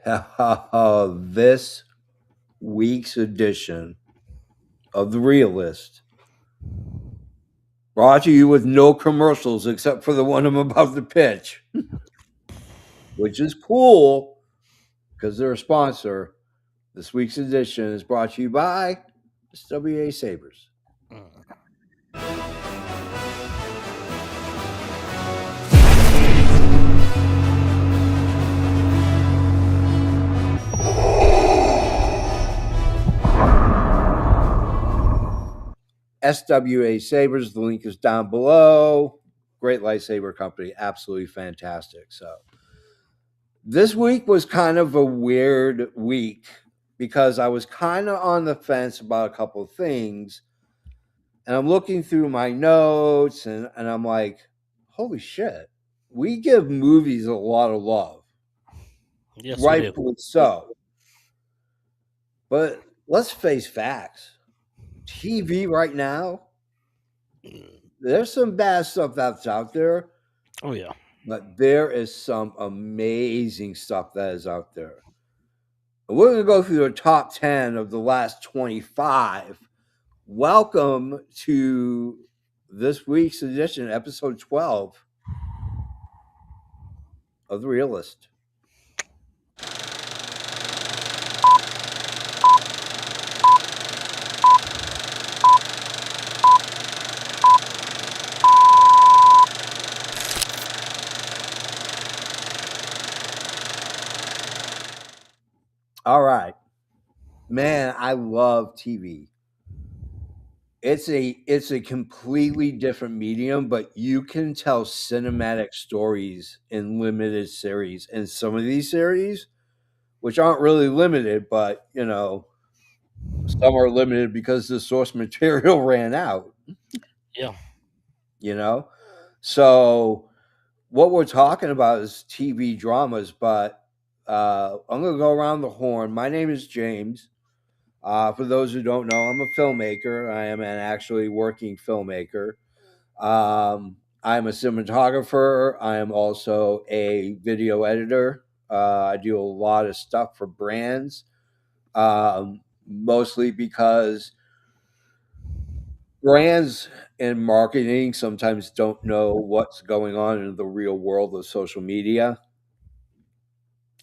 This week's edition of The Realist brought to you with no commercials except for the one I'm about to pitch, which is cool because they're a sponsor. This week's edition is brought to you by SWA Sabres. SWA Sabres, the link is down below. Great lightsaber company, absolutely fantastic. So, this week was kind of a weird week because I was kind of on the fence about a couple of things. And I'm looking through my notes and I'm like, holy shit, we give movies a lot of love. Yes, Rightfully so. But let's face facts. TV right now, there's some bad stuff that's out there. Oh, yeah. But there is some amazing stuff that is out there. And we're going to go through the top 10 of the last 25. Welcome to this week's edition, episode 12 of The Realist. All right. Man, I love TV. It's a completely different medium, but you can tell cinematic stories in limited series. And some of these series, which aren't really limited, but some are limited because the source material ran out. Yeah. So what we're talking about is TV dramas, but I'm going to go around the horn. My name is James. For those who don't know, I'm a filmmaker. I am an actually working filmmaker. I'm a cinematographer. I am also a video editor. I do a lot of stuff for brands, mostly because brands and marketing sometimes don't know what's going on in the real world of social media.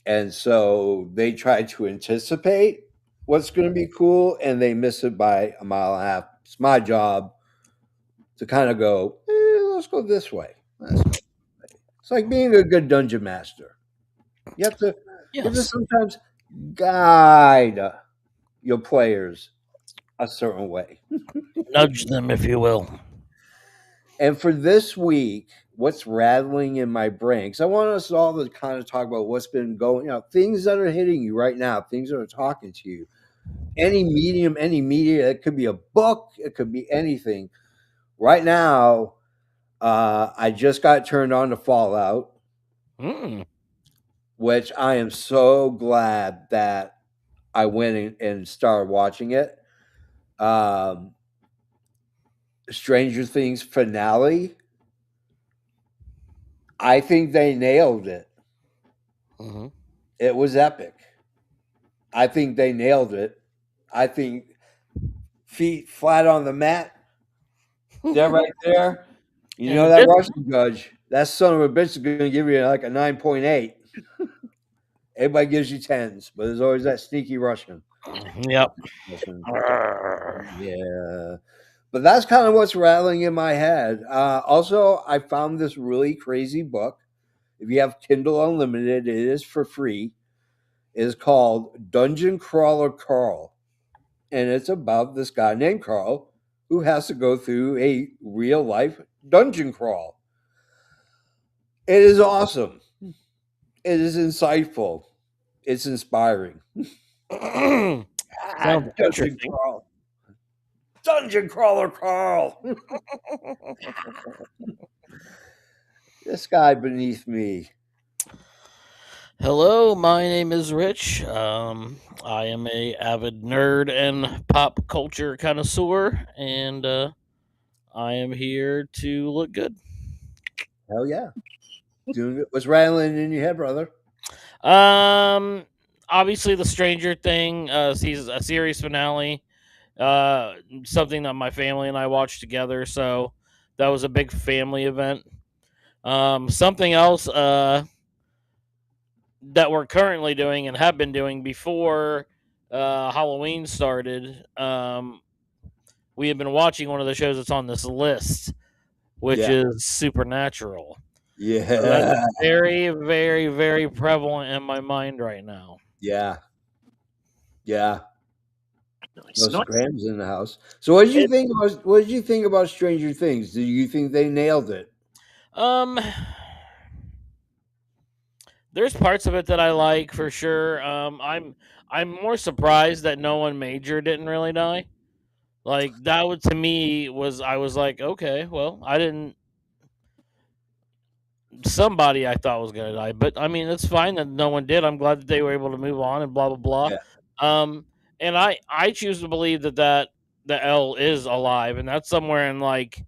And so they try to anticipate what's going to be cool and they miss it by a mile and a half. It's my job to kind of go, let's go this way. It's like being a good dungeon master. You have to sometimes guide your players a certain way. Nudge them, if you will. And for this week, what's rattling in my brain? Because I want us all to kind of talk about what's been going, things that are hitting you right now, things that are talking to you. Any medium, any media, it could be a book, it could be anything. Right now, I just got turned on to Fallout, which I am so glad that I went and started watching it. Stranger Things finale, I think they nailed it. Mm-hmm. It was epic. I think they nailed it. I think feet flat on the mat. They're right there. You know that Russian judge, that son of a bitch is going to give you like a 9.8. Everybody gives you 10s, but there's always that sneaky Russian. Yep. Yeah. But that's kind of what's rattling in my head. Also, I found this really crazy book. If you have Kindle Unlimited, it is for free. It is called Dungeon Crawler Carl. And it's about this guy named Carl who has to go through a real life dungeon crawl. It is awesome. It is insightful. It's inspiring. Dungeon Crawl. Dungeon Crawler Carl. This guy beneath me. Hello, my name is Rich. I am a avid nerd and pop culture connoisseur, and I am here to look good. Hell yeah. Doing it. What's rattling in your head, brother? Obviously, the Stranger Thing season, a series finale, something that my family and I watched together. So that was a big family event. Something else that we're currently doing and have been doing before Halloween started. We have been watching one of the shows that's on this list, which Yeah. is Supernatural. So that's Yeah. very, very, very prevalent in my mind right now. Yeah. Yeah. Nice, Those nice. Graham's in the house. So what did you It, think about what did you think about Stranger Things? Do you think they nailed it? um, there's parts of it that I like for sure. I'm more surprised that no one major didn't really die. Like that would to me was I was like, okay, well, I didn't. Somebody I thought was gonna die, but I mean, it's fine that no one did. I'm glad that they were able to move on and blah blah blah. Yeah. Um, and I choose to believe that the L is alive, and that's somewhere in like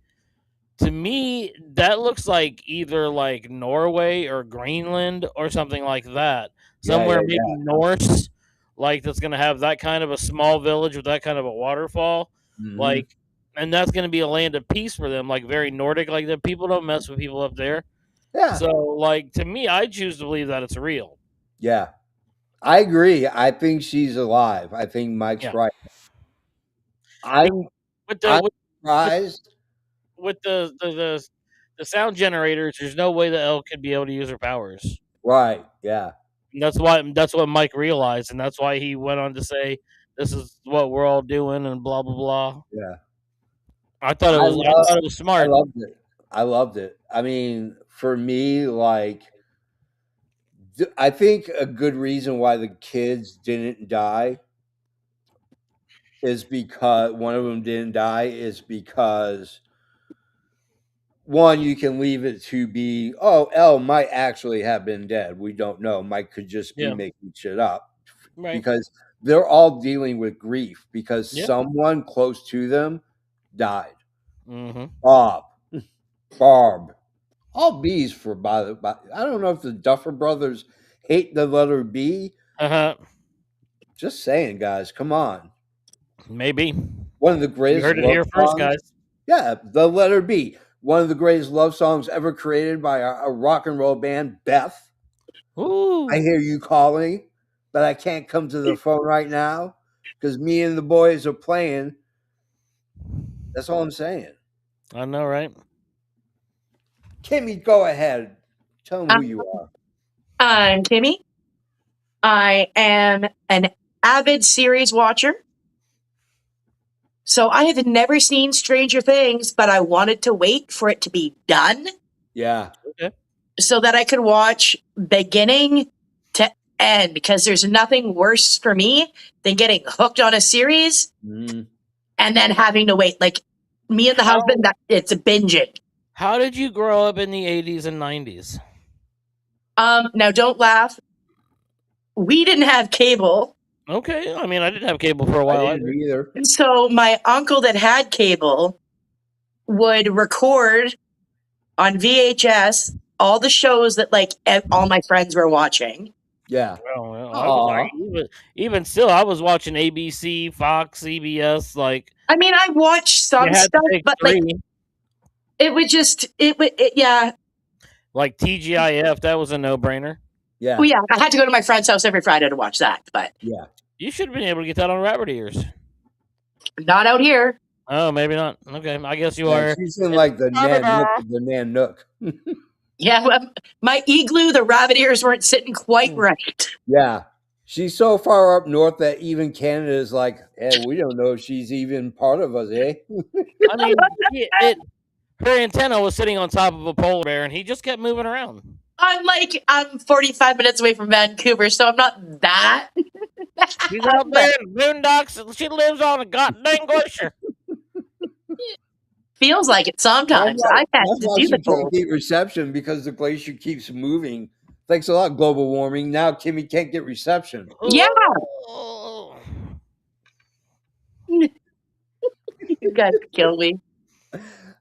to me that looks like either like Norway or Greenland or something like that. Yeah, Somewhere yeah, maybe yeah. Norse, like that's gonna have that kind of a small village with that kind of a waterfall, Hmm. like, and that's gonna be a land of peace for them, like very Nordic, like that. People don't mess with people up there. Yeah. So, like to me, I choose to believe that it's real. Yeah. I agree. I think she's alive. I think Mike's Yeah, right. because I'm with the I'm with surprised. with the sound generators, there's no way the elk could be able to use her powers. Right. Yeah. And that's what Mike realized, and that's why he went on to say, "This is what we're all doing," and blah blah blah. Yeah. I thought it was I smart. loved it. I loved it. I mean, for me, like I think a good reason why the kids didn't die is because one of them didn't die is because one, you can leave it to be, oh, Elle might actually have been dead. We don't know. Mike could just be Yeah, making shit up right. because they're all dealing with grief because Yeah. someone close to them died. Mm-hmm. Bob, Barb, all B's for by I don't know if the Duffer brothers hate the letter B. Uh huh. Just saying, guys, come on. Maybe One of the you greatest heard it love here first, songs. guys. Yeah, the letter B. One of the greatest love songs ever created by a rock and roll band, Beth. I Ooh, hear you calling, but I can't come to the phone right now because me and the boys are playing. That's all I'm saying. I know, right? Kimmy, go ahead. Tell them Uh, who you are. I'm Kimmy. I am an avid series watcher. So I have never seen Stranger Things, but I wanted to wait for it to be done Yeah. Okay. so that I could watch beginning to end because there's nothing worse for me than getting hooked on a series Mhm. and then having to wait. Like me and the How husband, that it's a binging. how did you grow up in the 80s and 90s? Now don't laugh. We didn't have cable. Okay, I mean, I didn't have cable for a I while didn't either. either. And so my uncle that had cable would record on VHS all the shows that like all my friends were watching. Yeah. Well, Aw. even still, I was watching ABC, Fox, CBS. Like I mean, I watched you some had to stuff, pick but like three. it would just yeah. Like TGIF, that was a no-brainer. Yeah. Well, yeah, I had to go to my friend's house every Friday to watch that, but Yeah. You should have been able to get that on Rabbit Ears. not out here. Oh, maybe not. Okay, I guess you Yeah. are. She's in like the Nan Nook of the Nan Nook. Yeah, my igloo, the rabbit ears weren't sitting quite right. Yeah. She's so far up north that even Canada is like, hey, we don't know if she's even part of us, eh? I mean, her antenna was sitting on top of a polar bear, and he just kept moving around. I'm 45 minutes away from Vancouver, so I'm not that. She's out there in the boondocks. She lives on a goddamn glacier. Feels like it sometimes. I had That's to why do the she can't cold. get reception because the glacier keeps moving. Thanks a lot, global warming. Now Kimmy can't get reception. Yeah, Oh. you guys kill me.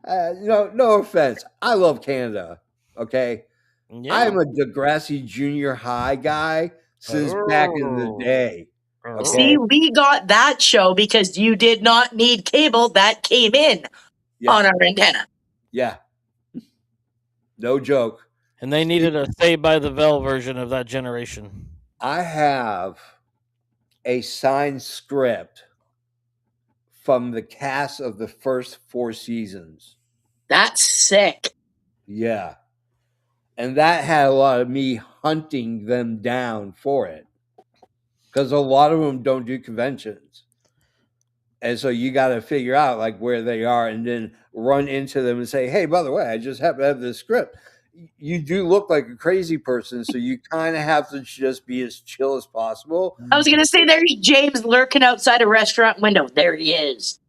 No offense. I love Canada. Okay. Yeah. I'm a Degrassi Junior High guy. since back in the day. Okay. See, we got that show because you did not need cable. That came in on our antenna. Yeah. No joke. And they needed a Saved by the Bell version of that generation. I have a signed script from the cast of the first 4 seasons. That's sick. Yeah. And that had a lot of me hunting them down for it. Because a lot of them don't do conventions. And so you got to figure out like where they are and then run into them and say, hey, by the way, I just happen to have this script. You do look like a crazy person, so you kind of have to just be as chill as possible. I was going to say, there's James lurking outside a restaurant window. There he is.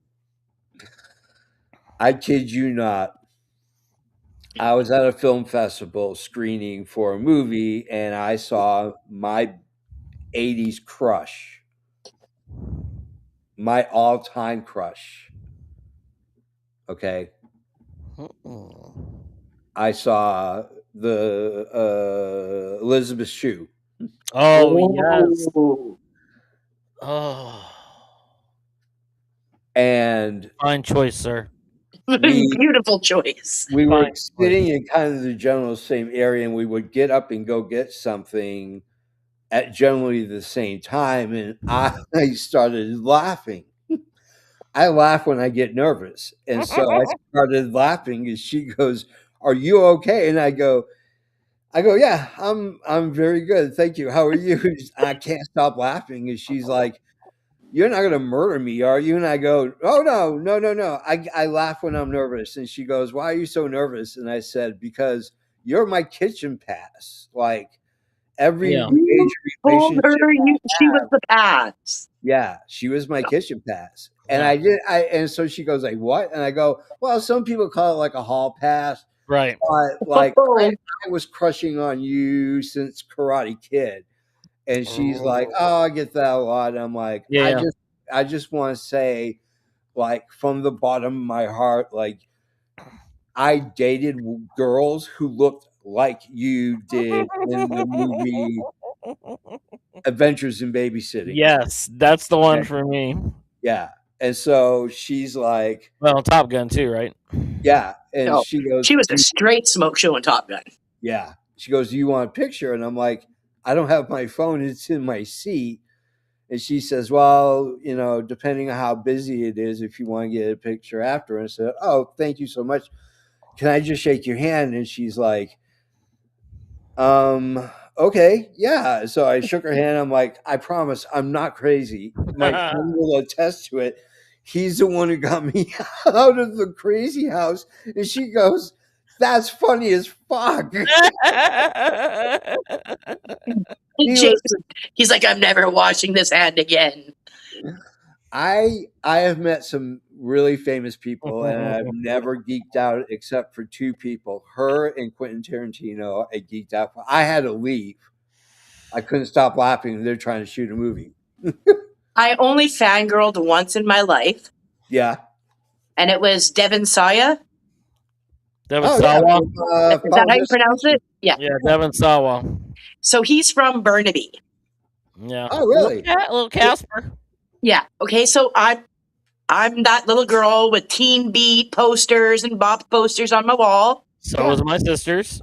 I kid you not. I was at a film festival screening for a movie, and I saw my 80s crush, my all-time crush. Okay. I saw the Elizabeth Shue. Oh, yes. Oh. And fine choice, sir. Beautiful choice. We were sitting in kind of the general same area, and we would get up and go get something at generally the same time, and I started laughing. I laugh when I get nervous, and so I started laughing, and she goes, "Are you okay?" And I go, "Yeah, I'm very good, thank you. How are you?" I can't stop laughing, and she's like, "You're not gonna murder me, are you?" And I go, "Oh no. I laugh when I'm nervous." And she goes, "Why are you so nervous?" And I said, "Because you're my kitchen pass. Like every major relationship she was the pass. Yeah, she was my kitchen pass. And and so she goes like, "What?" And I go, "Well, some people call it like a hall pass." Right. But like I was crushing on you since Karate Kid. And she's like, "Oh, I get that a lot." And I'm like, I just want to say, like, from the bottom of my heart, like, I dated girls who looked like you did in the movie Adventures in Babysitting. Yes, that's the one for me. Yeah. And so she's like, well, Top Gun too, right? Yeah. And she goes, she was a straight smoke show in Top Gun. Yeah. She goes, "Do you want a picture?" And I'm like, "I don't have my phone. It's in my seat." And she says, "Well, depending on how busy it is, if you want to get a picture after." And I said, "Oh, thank you so much. Can I just shake your hand?" And she's like, "Okay, yeah." So I shook her hand. I'm like, "I promise I'm not crazy. My friend will attest to it. He's the one who got me out of the crazy house." And she goes, "That's funny as fuck." He's like, "I'm never washing this hand again." I have met some really famous people, and I've never geeked out except for 2 people. Her and Quentin Tarantino, I geeked out. I had to leave. I couldn't stop laughing. They're trying to shoot a movie. I only fangirled once in my life. Yeah. And it was Devin Sawa. Devin Sawa? Is that how you pronounce it? Yeah. Yeah, Devin Sawa. So he's from Burnaby. Yeah. Oh, really? Little Casper. Yeah. Okay. So I'm that little girl with Teen Beat posters and Bop posters on my wall. So was my sisters.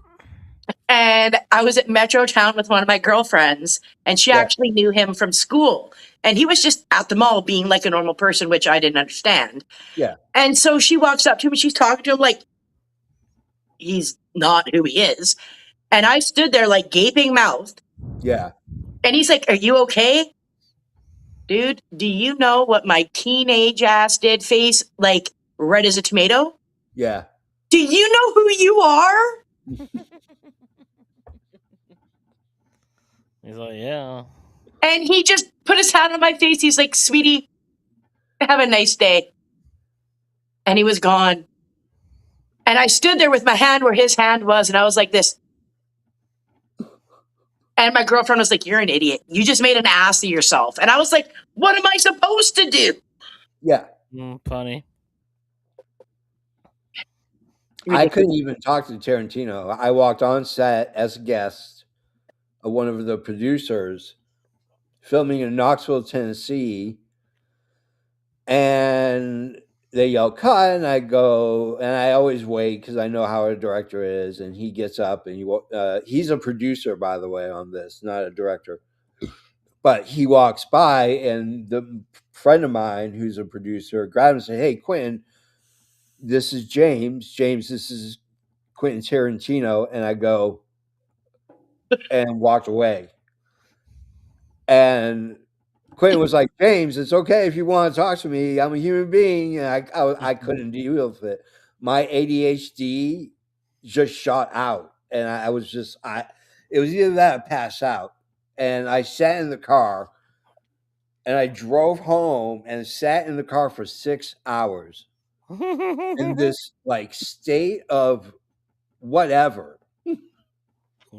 And I was at Metro Town with one of my girlfriends, and she actually knew him from school. And he was just at the mall being like a normal person, which I didn't understand. Yeah. And so she walks up to him and she's talking to him like he's not who he is. And I stood there like gaping mouthed. Yeah. And he's like, "Are you okay? Dude, do you know what my teenage ass did face like red as a tomato? Yeah. Do you know who you are?" He's like, "Yeah." And he just put his hand on my face. He's like, "Sweetie, have a nice day." And he was gone. And I stood there with my hand where his hand was, and I was like this. And my girlfriend was like, "You're an idiot. You just made an ass of yourself." And I was like, "What am I supposed to do?" Yeah. Funny. I couldn't even talk to Tarantino. I walked on set as a guest of one of the producers, filming in Knoxville, Tennessee, and they yell cut, and I go, and I always wait because I know how a director is, and he gets up and he's a producer, by the way, on this, not a director, but he walks by, and the friend of mine who's a producer grabs him and says, "Hey, Quentin, this is James, this is Quentin Tarantino," and I go and walked away. And Quentin was like, "James, it's okay if you want to talk to me. I'm a human being." And I couldn't deal with it. My ADHD just shot out, and I was just it was either that or pass out. And I sat in the car, and I drove home and sat in the car for 6 hours in this like state of whatever.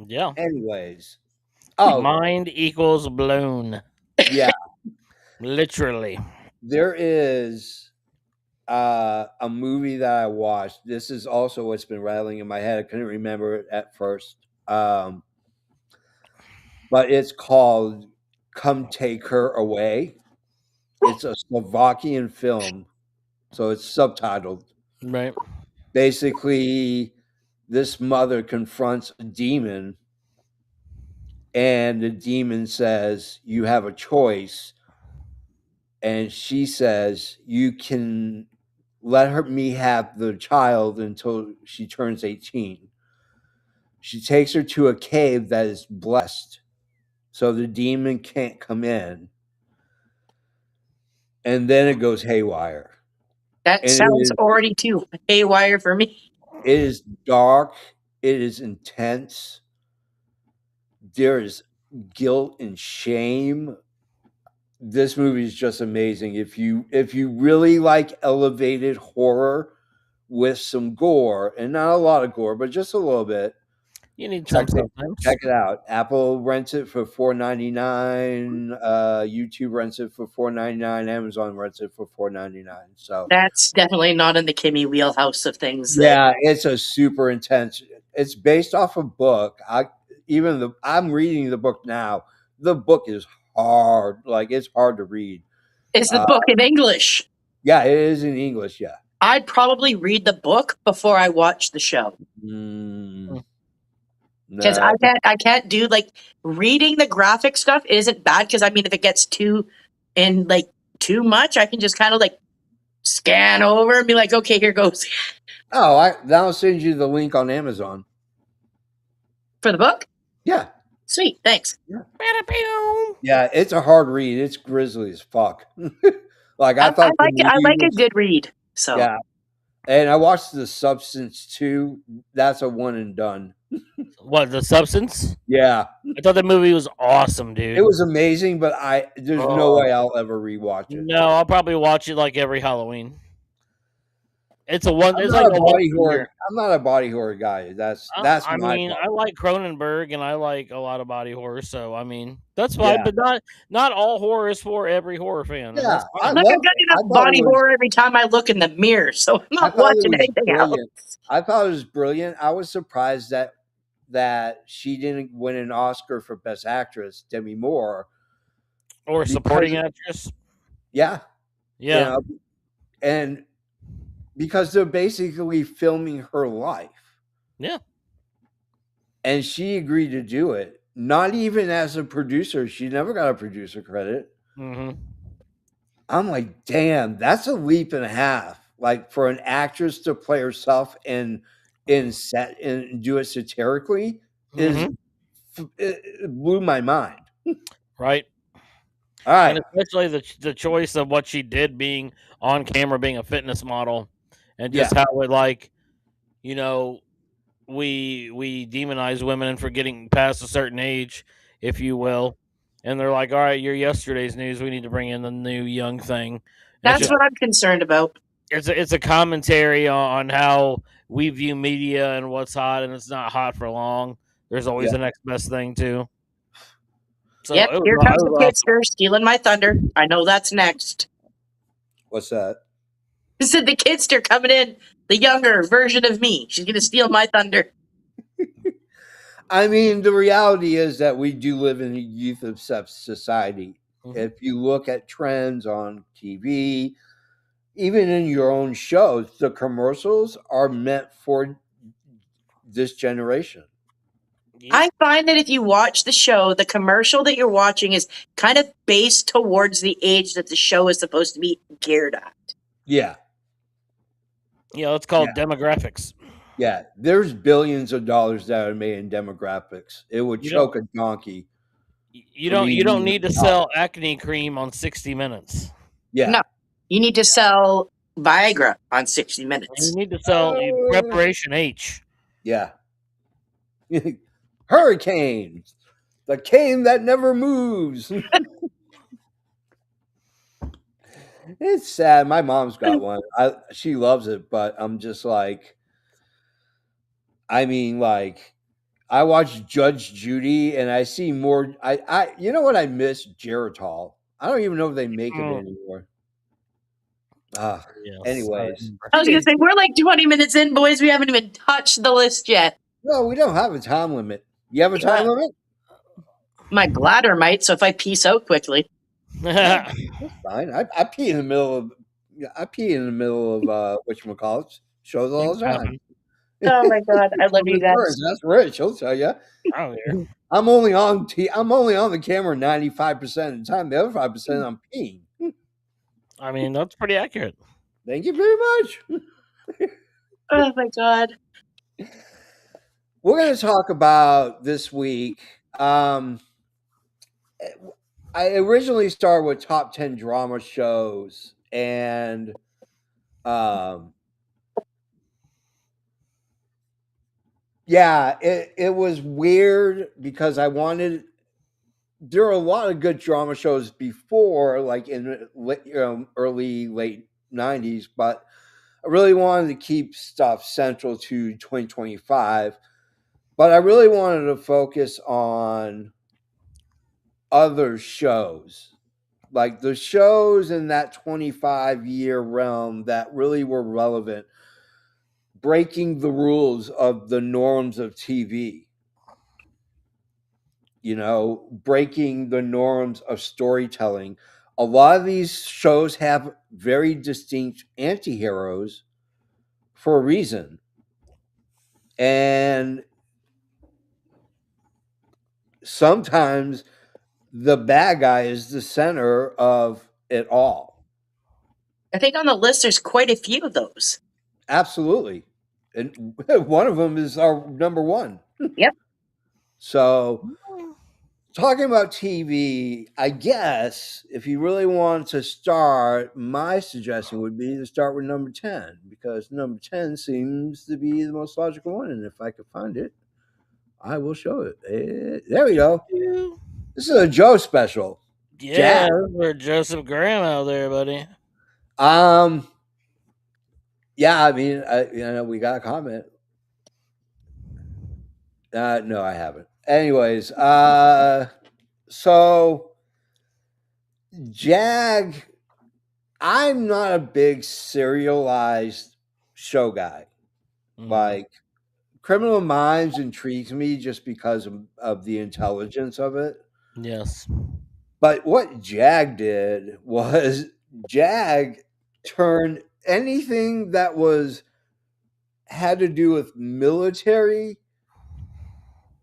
Yeah. Anyways, oh Mind equals blown. yeah, Literally. there is a movie that I watched. This is also what's been rattling in my head. I couldn't remember it at first. But it's called Come Take Her Away. It's a Slovakian film, so it's subtitled. Right. Basically, this mother confronts a demon, and the demon says, "You have a choice." And she says, "You can let me have the child until she turns 18. She takes her to a cave that is blessed, so the demon can't come in. And then it goes haywire. That And sounds already too haywire for me. it is dark. It is intense. There is guilt and shame. This movie is just amazing. If you really like elevated horror with some gore, and not a lot of gore, but just a little bit, You need some sometimes. check it out. Apple rents it for $4.99. YouTube rents it for $4.99. Amazon rents it for $4.99. So That's definitely not in the Kimmy wheelhouse of things. yeah, it's a super intense. It's based off a book. I'm reading the book now. The book is hard. Like, it's hard to read. Is the book in English? Yeah, it is in English. Yeah. I'd probably read the book before I watch the show. Because No. I can't do like reading the graphic stuff isn't bad because I mean if it gets too much, I can just kind of like scan over and be like, okay, here goes. Oh, I'll send you the link on Amazon. For the book? Yeah. Sweet, thanks. Yeah, it's a hard read. It's grisly as fuck. Like I thought I like a good read. So yeah. And I watched The Substance too. That's a one and done. What, The Substance? Yeah. I thought that movie was awesome, dude. It was amazing, but there's no way I'll ever rewatch it. No, I'll probably watch it like every Halloween. It's I'm not a body horror guy. That's I my mean, problem. I like Cronenberg and I like a lot of body horror, so I mean that's fine. Yeah. But not all horror is for every horror fan. Yeah, I've got enough body horror every time I look in the mirror, so I'm not watching anything else. I thought it was brilliant. I was surprised that she didn't win an Oscar for Best Actress, Demi Moore, or supporting actress. Yeah, yeah, you know, and because they're basically filming her life. Yeah, and she agreed to do it. Not even as a producer. She never got a producer credit. Mm-hmm. I'm like, damn, that's a leap and a half. Like for an actress to play herself in set and do it satirically it blew my mind. Right. All right. And especially the choice of what she did being on camera, being a fitness model, and just how it like, you know, we demonize women for getting past a certain age, if you will. And they're like, all right, you're yesterday's news. We need to bring in the new young thing. That's what I'm concerned about. It's a commentary on how we view media and what's hot, and it's not hot for long. There's always the next best thing too. So yep, here comes the kidster stealing my thunder. I know that's next. What's that? I said the kidster coming in, the younger version of me. She's gonna steal my thunder. I mean, the reality is that we do live in a youth obsessed society. Mhm. If you look at trends on TV, even in your own shows, the commercials are meant for this generation. Yep. I find that if you watch the show, the commercial that you're watching is kind of based towards the age that the show is supposed to be geared at. Yeah. It's called demographics. Yeah. There's billions of dollars that are made in demographics. It would You don't choke a donkey. you for don't me you to don't even need to stop sell it. acne cream on 60 Minutes. Yeah. No, you need to sell Viagra on 60 You Minutes. need to sell Preparation H. Yeah. Hurricanes. The cane that never moves. It's sad. My mom's got one. She loves it, but I'm just like, I mean, like, I watch Judge Judy, and I see more. You know what I miss? Geritol. I don't even know if they make it Mm. anymore. Ah, Yes, anyways, I was going to say, we're like 20 minutes in, boys. We haven't even touched the list yet. no, we don't have a time limit. You have a time limit? My bladder might, so if I pee out quickly. That's fine. I pee in the middle of. I pee in the middle of whatchamacallits shows all Things the time. happen. Oh my God, I love you guys. That's Rich. He'll tell you. I don't care. I'm only on the camera 95% of the time. The other 5% I'm peeing. I mean, that's pretty accurate. Thank you very much. Oh my God. We're going to talk about this week. I originally started with top 10 drama shows, and yeah, it was weird because I wanted. There are a lot of good drama shows before, like in early late 90s, but I really wanted to keep stuff central to 2025. But I really wanted to focus on other shows, like the shows in that 25-year realm that really were relevant, breaking the rules of the norms of TV. Breaking the norms of storytelling. A lot of these shows have very distinct anti-heroes for a reason. And sometimes the bad guy is the center of it all. I think on the list there's quite a few of those. Absolutely. And one of them is our number one. Yep. So, talking about TV, I guess if you really want to start, my suggestion would be to start with number 10, because number 10 seems to be the most logical one. And if I could find it, I will show it. There we go. This is a Joe special. Yeah, for Joseph Graham out there, buddy. Yeah, I mean, we got a comment. No, I haven't. Anyways, so Jag, I'm not a big serialized show guy. Like, Criminal Minds intrigues me just because of the intelligence of it. Yes. But what Jag did was Jag turned anything that had to do with military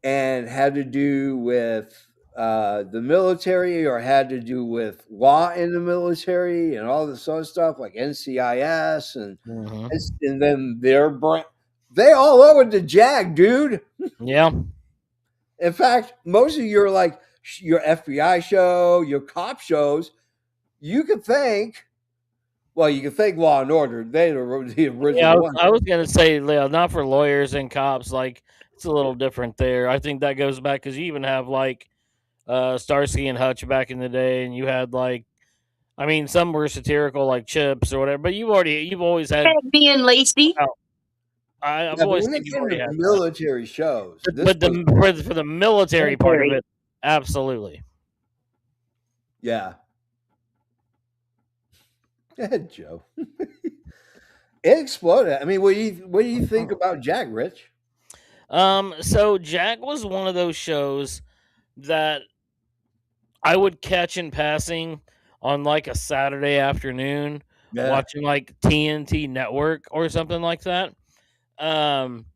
and had to do with the military, or had to do with law in the military and all this other stuff like NCIS and then their brand. They all owe it to Jag, dude. Yeah. In fact, most of your FBI show, your cop shows, you could thank. Well, you can thank Law and Order. They were the original one. I was gonna say, not for lawyers and cops. Like, it's a little different there. I think that goes back because you even have like Starsky and Hutch back in the day, and you had some were satirical like Chips or whatever. But you've always had Peggy and Lacey. I've Yeah, but always when think it you've came already to had military shows, but for the military part of it, absolutely. Yeah. Go ahead, Joe. It exploded. I mean, what do you think about Jag, Rich? So Jag was one of those shows that I would catch in passing on like a Saturday afternoon, Yeah. watching like TNT Network or something like that. Um,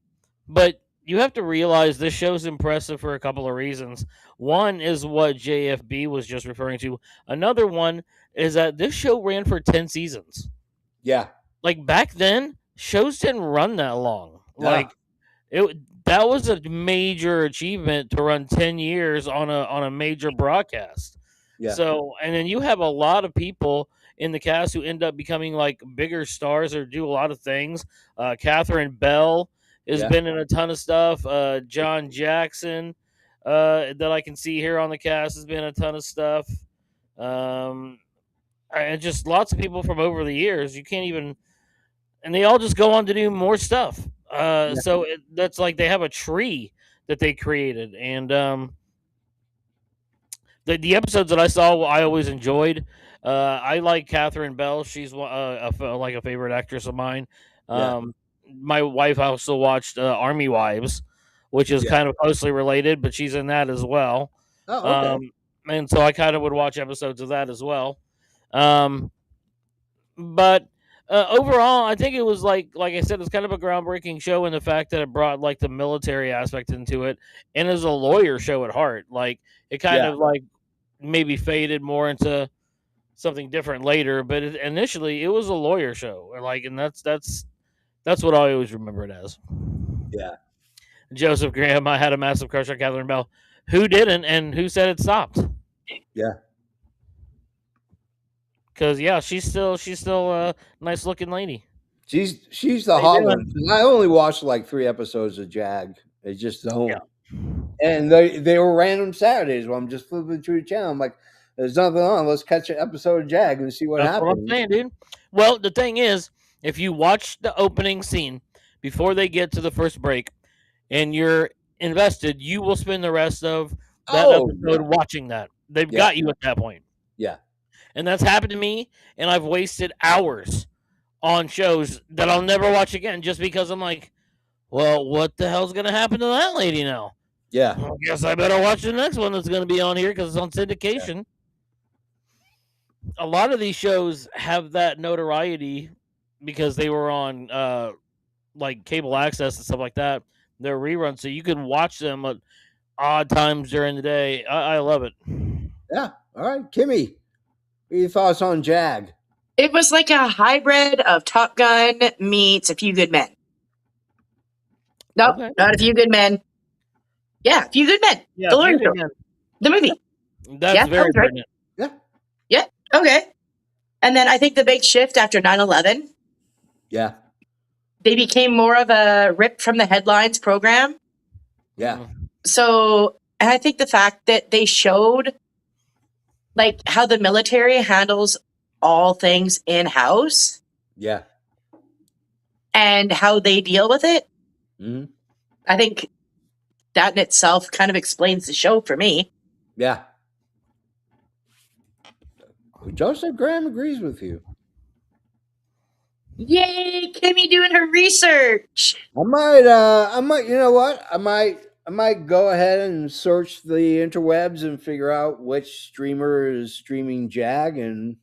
but you have to realize this show's impressive for a couple of reasons. One is what JFB was just referring to. Another one is that this show ran for 10 seasons. Yeah. Like back then, shows didn't run that long. Yeah. Like it that was a major achievement to run 10 years on a major broadcast. Yeah. So, and then you have a lot of people in the cast who end up becoming like bigger stars or do a lot of things. Catherine Bell has Yeah. been in a ton of stuff. John Jackson, that I can see here on the cast, has been in a ton of stuff. And just lots of people from over the years. You can't even, and they all just go on to do more stuff. Yeah. That's like they have a tree that they created, and the episodes that I saw, I always enjoyed. I like Catherine Bell; she's like a favorite actress of mine. Yeah. My wife also watched Army Wives, which is Yeah. kind of closely related, but she's in that as well. Oh, okay. Um, and so I kind of would watch episodes of that as well. Um, but overall, I think it was like I said, it's kind of a groundbreaking show in the fact that it brought like the military aspect into it, and is a lawyer show at heart. Like it kind Yeah. of like maybe faded more into something different later, but initially it was a lawyer show. Like, and that's what I always remember it as. Yeah. Joseph Graham, I had a massive crush on Catherine Bell. Who didn't, and who said it stopped? Yeah. Because yeah, she's still a nice looking lady. She's the They hot do. one. I only watched like 3 episodes of Jag. They just Yeah, don't. And they were random Saturdays where I'm just flipping through the channel. I'm like, there's nothing on. Let's catch an episode of Jag and see what that's what I'm happens. saying, dude. Well, the thing is, if you watch the opening scene before they get to the first break, and you're invested, you will spend the rest of that Oh, episode watching that. They've yeah. got you at that point. Yeah. And that's happened to me, and I've wasted hours on shows that I'll never watch again just because I'm like, well, what the hell's going to happen to that lady now? Yeah. Well, I guess I better watch the next one that's going to be on here because it's on syndication. A lot of these shows have that notoriety because they were on like cable access and stuff like that. They're reruns, so you can watch them at odd times during the day. I love it. Yeah. All right. Kimmy, what are your thoughts on Jag? It was like a hybrid of Top Gun meets A Few Good Men. Nope, Okay. not A Few Good Men. Yeah, A Few Good Men. Yeah, The if lawyer you show. can- The movie. that's Yeah, very that's right. pertinent. Yeah. Yeah, okay. And then I think the big shift after 9/11, Yeah. they became more of a rip from the headlines program. Yeah. Mm. So, and I think the fact that they showed like how the military handles all things in-house Yeah. and how they deal with it, Hmm. I think that in itself kind of explains the show for me. Yeah. Joseph Graham agrees with you. Yay, Kimmy doing her research. I might, you know what? I might go ahead and search the interwebs and figure out which streamer is streaming Jag, and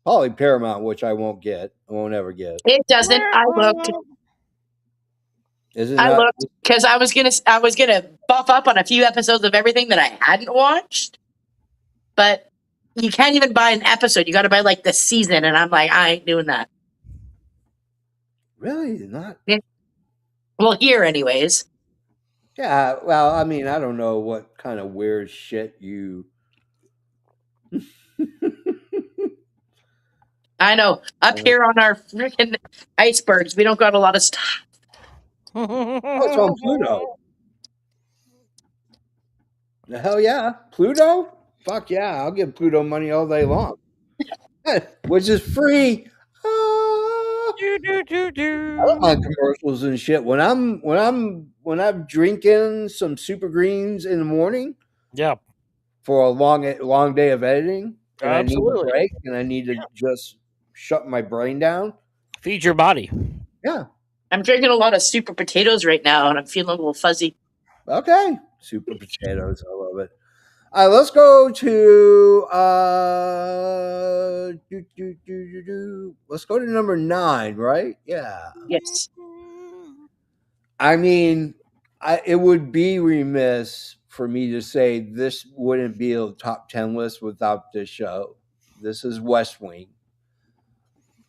probably Paramount, which I won't get. I won't ever get. It doesn't. I looked. Is it I not? looked because I was gonna buff up on a few episodes of everything that I hadn't watched, but you can't even buy an episode. You got to buy like the season, and I'm like, I ain't doing that. Really not? Well, here, anyways. Yeah. Well, I mean, I don't know what kind of weird shit you. I know. Up here on our freaking icebergs, we don't got a lot of stuff. Oh, it's on Pluto. The hell yeah, Pluto. Fuck yeah, I'll give Pluto money all day long, which is free. I don't mind commercials and shit. When I'm drinking some super greens in the morning Yeah, for a long day of editing, and I need a absolutely. break, and I need to just shut my brain down. Feed your body. Yeah, I'm drinking a lot of super potatoes right now, and I'm feeling a little fuzzy. Okay, super potatoes. I love it. All right, let's go to let's go to number 9, right? Yeah. Yes. I mean, it would be remiss for me to say this wouldn't be a top 10 list without this show. This is West Wing.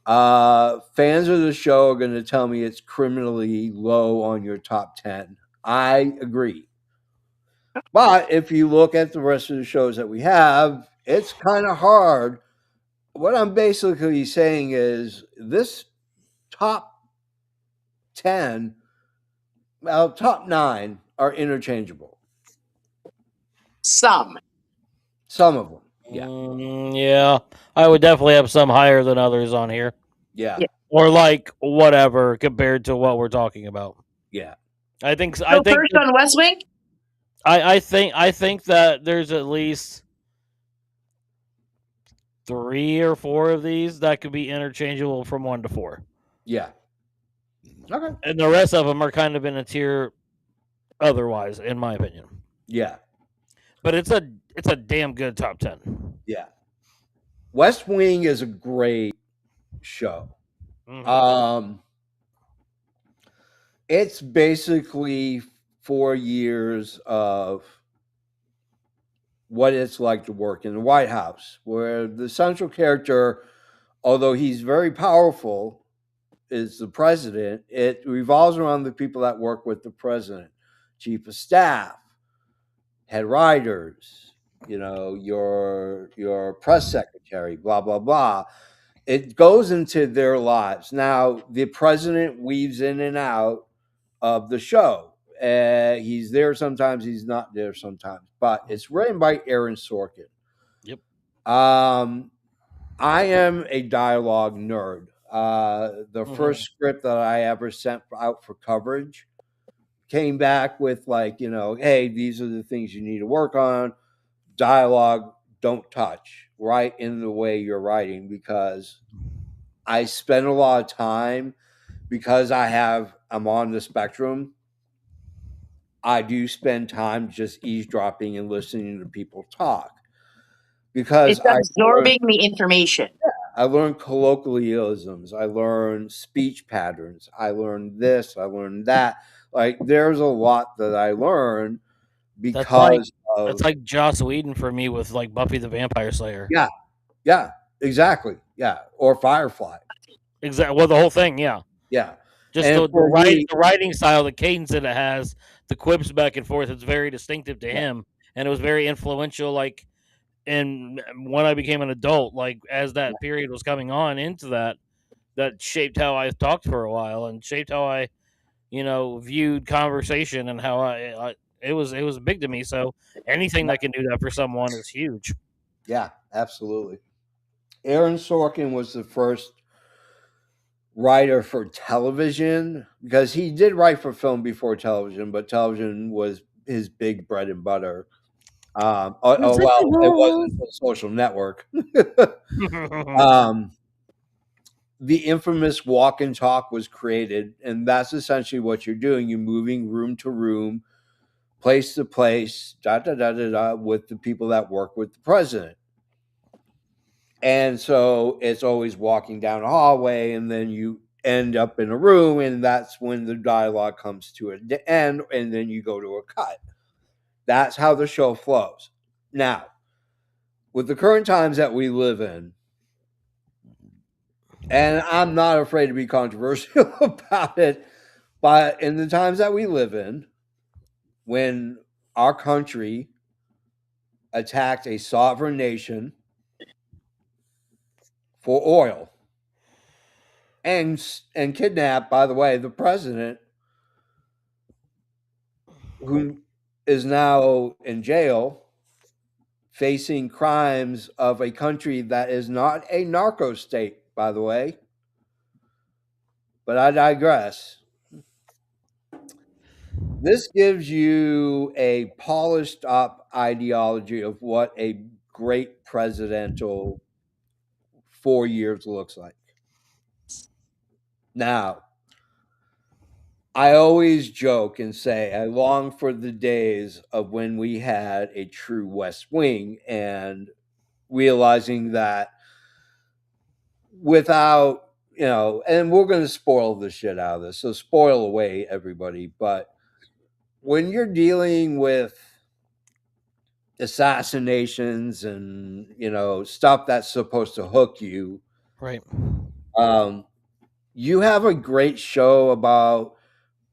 Fans of the show are going to tell me it's criminally low on your top 10. I agree. But if you look at the rest of the shows that we have, it's kind of hard. What I'm basically saying is this top 10, well, top 9 are interchangeable. Some. Some of them. Yeah. Yeah, I would definitely have some higher than others on here, Yeah. Yeah. or like whatever compared to what we're talking about. Yeah. I think So first on West Wing? I think that there's at least 3 or 4 of these that could be interchangeable from 1 to 4. Yeah. Okay. And the rest of them are kind of in a tier otherwise, in my opinion. Yeah. But it's a damn good top 10. Yeah. West Wing is a great show. Mhm. It's basically 4 years of what it's like to work in the White House, where the central character, although he's very powerful, is the president. It revolves around the people that work with the president, chief of staff, head writers, your press secretary, blah blah blah. It goes into their lives. Now, the president weaves in and out of the show. He's there sometimes, he's not there sometimes, but it's written by Aaron Sorkin. Yep. I am a dialogue nerd. The first script that I ever sent out for coverage came back with hey, these are the things you need to work on. Dialogue, don't touch. Write in the way you're writing, because I spend a lot of time, because I'm on the spectrum. I do spend time just eavesdropping and listening to people talk, because It's absorbing the information. I learn colloquialisms, I learn speech patterns, I learn this, I learn that. Like, there's a lot that I learn because That's like Joss Whedon for me with like Buffy the Vampire Slayer. Yeah, exactly. Yeah, or Firefly. Exactly. Well, the whole thing, yeah. Yeah. Just And the writing style, the cadence that it has, the quips back and forth, it's very distinctive to him, and it was very influential. Like, and when I became an adult, like as that period was coming on into that shaped how I talked for a while, and shaped how I, viewed conversation, and how it was big to me. So anything that can do that for someone is huge. Yeah, absolutely. Aaron Sorkin was the first writer for television, because he did write for film before television, but television was his big bread and butter. Well, it wasn't a Social Network. The infamous walk and talk was created, and that's essentially what you're doing. You're moving room to room, place to place, with the people that work with the president. And so it's always walking down a hallway, and then you end up in a room, and that's when the dialogue comes to an end, and then you go to a cut. That's how the show flows. Now, with the current times that we live in, and I'm not afraid to be controversial about it, but in the times that we live in, when our country attacked a sovereign nation for oil and kidnapped, by the way, the president, who is now in jail facing crimes of a country that is not a narco state, by the way. But I digress. This gives you a polished up ideology of what a great presidential 4 years looks like. Now, I always joke and say I long for the days of when we had a true West Wing, and realizing that without, and we're going to spoil the shit out of this, so spoil away everybody, but when you're dealing with assassinations and stuff that's supposed to hook you, Right. You have a great show about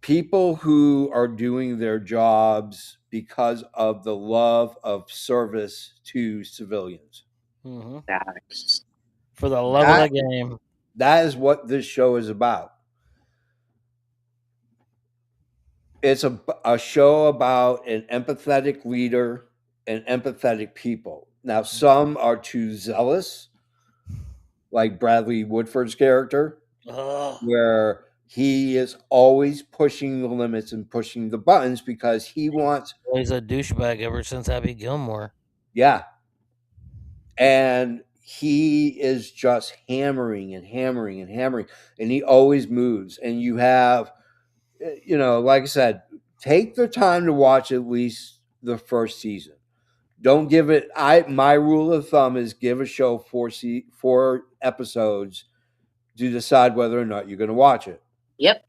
people who are doing their jobs because of the love of service to civilians. Mm-hmm. Facts. For the love of That, the game. that is what this show is about. It's a show about an empathetic leader and empathetic people. Now, some are too zealous, like Bradley Woodford's character, Ugh. where he is always pushing the limits and pushing the buttons because he wants, He's a douchebag ever since Happy Gilmore. yeah. And he is just hammering and hammering and hammering, and he always moves. And you have, like I said, take the time to watch at least the first season. Don't give it. My rule of thumb is give a show four episodes to decide whether or not you're going to watch it. Yep.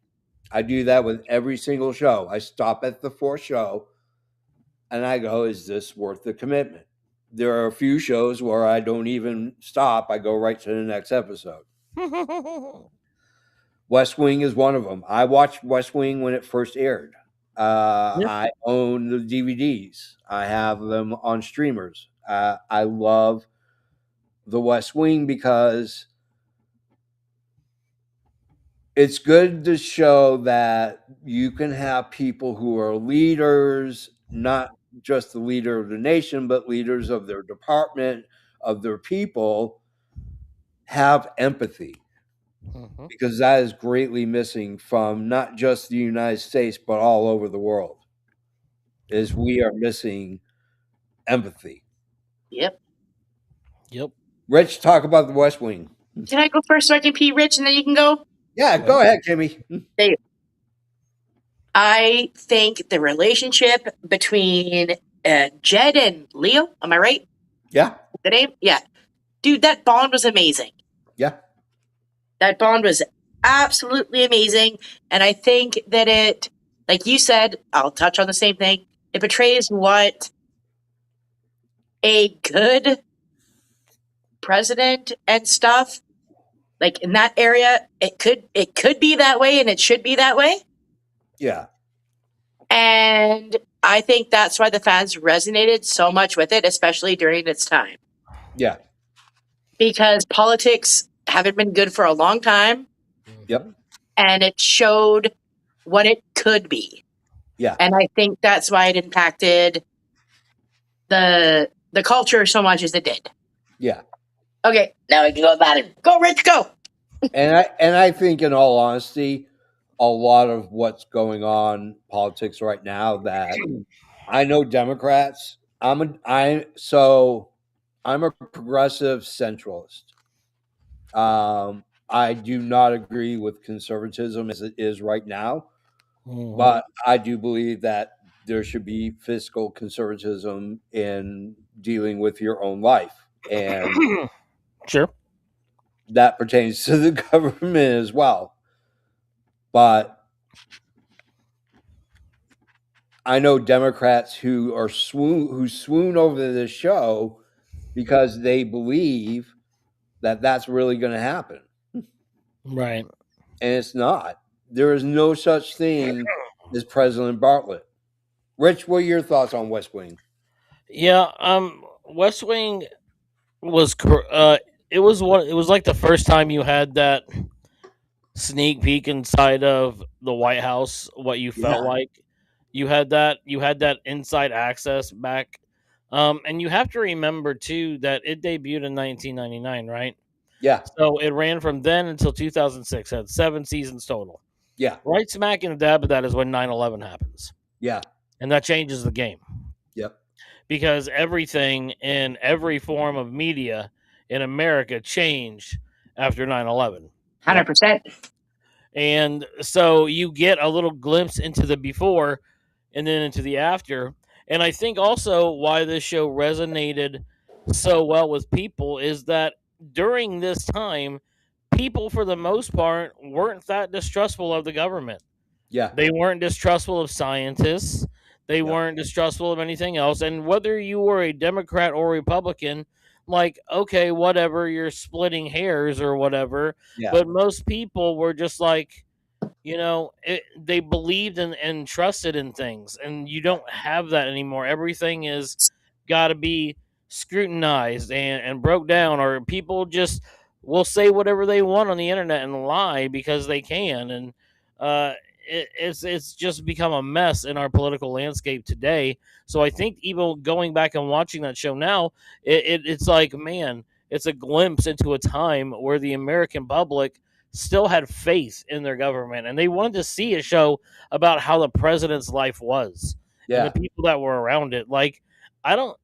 I do that with every single show. I stop at the fourth show and I go, is this worth the commitment? There are a few shows where I don't even stop. I go right to the next episode. West Wing is one of them. I watched West Wing when it first aired. I own the DVDs. I have them on streamers. I love the West Wing because it's good to show that you can have people who are leaders, not just the leader of the nation, but leaders of their department, of their people, have empathy. Mm-hmm. Because that is greatly missing from not just the United States, but all over the world, is we are missing empathy. Yep. Yep. Rich, talk about the West Wing. Can I go first so I can pee, Rich, and then you can go? Yeah, go ahead, Kimmy. I think the relationship between Jed and Leo, am I right? Yeah. The name? Yeah. Dude, that bond was amazing. Yeah. That bond was absolutely amazing. And I think that it, like you said, I'll touch on the same thing. It portrays what a good president and stuff, like in that area, it could be that way and it should be that way. Yeah. And I think that's why the fans resonated so much with it, especially during its time. Yeah. Because politics haven't been good for a long time. Yep. And it showed what it could be. Yeah. And I think that's why it impacted the culture so much as it did. Yeah. Okay, now we can go about it. Go, Rich, go. And I think, in all honesty, a lot of what's going on politics right now, that I know Democrats. I'm a progressive centralist. I do not agree with conservatism as it is right now, but I do believe that there should be fiscal conservatism in dealing with your own life, and Sure. that pertains to the government as well. But I know Democrats who swoon over this show because they believe that that's really going to happen. Right. And it's not. There is no such thing as President Bartlett. Rich, what are your thoughts on West Wing? Yeah. West Wing was it was like the first time you had that sneak peek inside of the White House, what you felt like. You had that inside access back. And you have to remember too that it debuted in 1999, right? Yeah. So it ran from then until 2006, had 7 seasons total. Yeah. Right smack in the dab of that is when 9/11 happens. Yeah. And that changes the game. Yep. Because everything in every form of media in America changed after 9/11. 100%. And so you get a little glimpse into the before and then into the after. And I think also why this show resonated so well with people is that during this time, people for the most part weren't that distrustful of the government. Yeah. They weren't distrustful of scientists. They Yep. weren't distrustful of anything else. And whether you were a Democrat or Republican, like, okay, whatever, you're splitting hairs or whatever. Yeah. But most people were just like, they believed and trusted in things. And you don't have that anymore. Everything is got to be scrutinized and broke down, or people just will say whatever they want on the internet and lie because they can. And uh, it's just become a mess in our political landscape today. So I think even going back and watching that show now, it's like, man, it's a glimpse into a time where the American public still had faith in their government, and they wanted to see a show about how the president's life was and the Yeah. people that were around it. Like, I don't.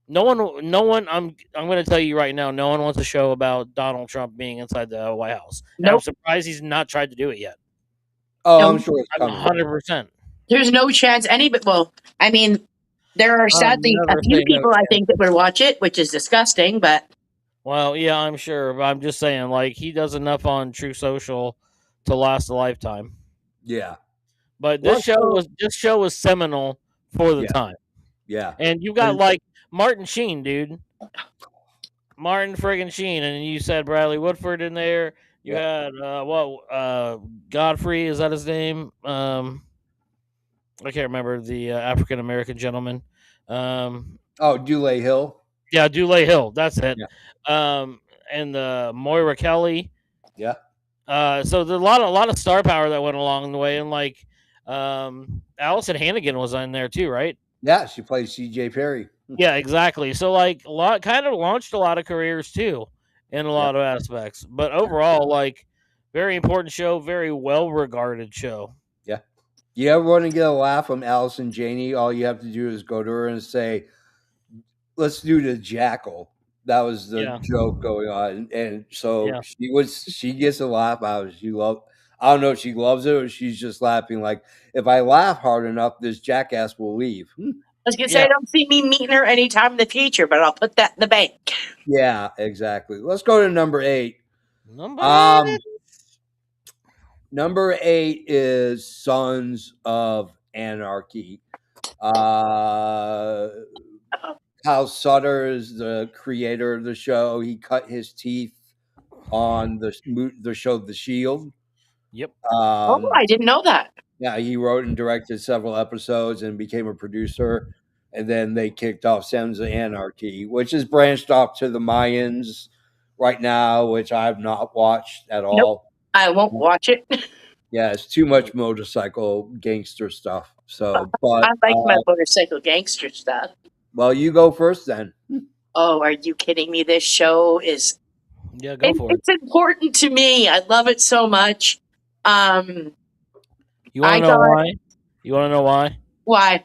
No one. I'm going to tell you right now. No one wants a show about Donald Trump being inside the White House, and I'm Nope. surprised he's not tried to do it yet. Oh, No. I'm sure it's I'm coming. 100%. There's no chance anybody. Well, I mean, there are sadly a never few say no people I chance. think that would watch it, which is disgusting. But Well, yeah, I'm sure, but I'm just saying, like, he does enough on True Social to last a lifetime. Yeah. But Well, this show was seminal for the Yeah. time. Yeah. And you got And- like Martin Sheen, dude. Martin friggin' Sheen, and you said Bradley Woodford in there. You Yeah. had Godfrey, is that his name? I can't remember the African American gentleman. Oh, Dulé Hill. Yeah, Dulé Hill, that's it. Yeah. And Moira Kelly. Yeah. So there's a lot of star power that went along the way, and like Allison Hannigan was on there too, right? Yeah. She played C.J. Perry. Yeah, exactly. So like a lot kind of launched a lot of careers too in a lot of aspects. But overall, like very important show, very well regarded show. Yeah. You ever want to get a laugh from Allison Janney? All you have to do is go to her and say, "Let's do the jackal." That was the joke going on, and so she gets a laugh out of it. I don't know if she loves it or she's just laughing. Like, if I laugh hard enough, this jackass will leave. I was gonna say I don't see me meeting her anytime in the future, but I'll put that in the bank. Yeah, exactly. Let's go to number 8. Number 8 is Sons of Anarchy. Kyle Sutter is the creator of the show. He cut his teeth on the show The Shield. Yep. I didn't know that. Yeah, he wrote and directed several episodes and became a producer. And then they kicked off Sons of Anarchy, which is branched off to the Mayans right now, which I've not watched at all. Nope, I won't watch it. Yeah, it's too much motorcycle gangster stuff. So, but I like my motorcycle gangster stuff. Well, you go first then. Oh, are you kidding me? This show is go for it. It's important to me. I love it so much. You want to know why? You want to know why? Why?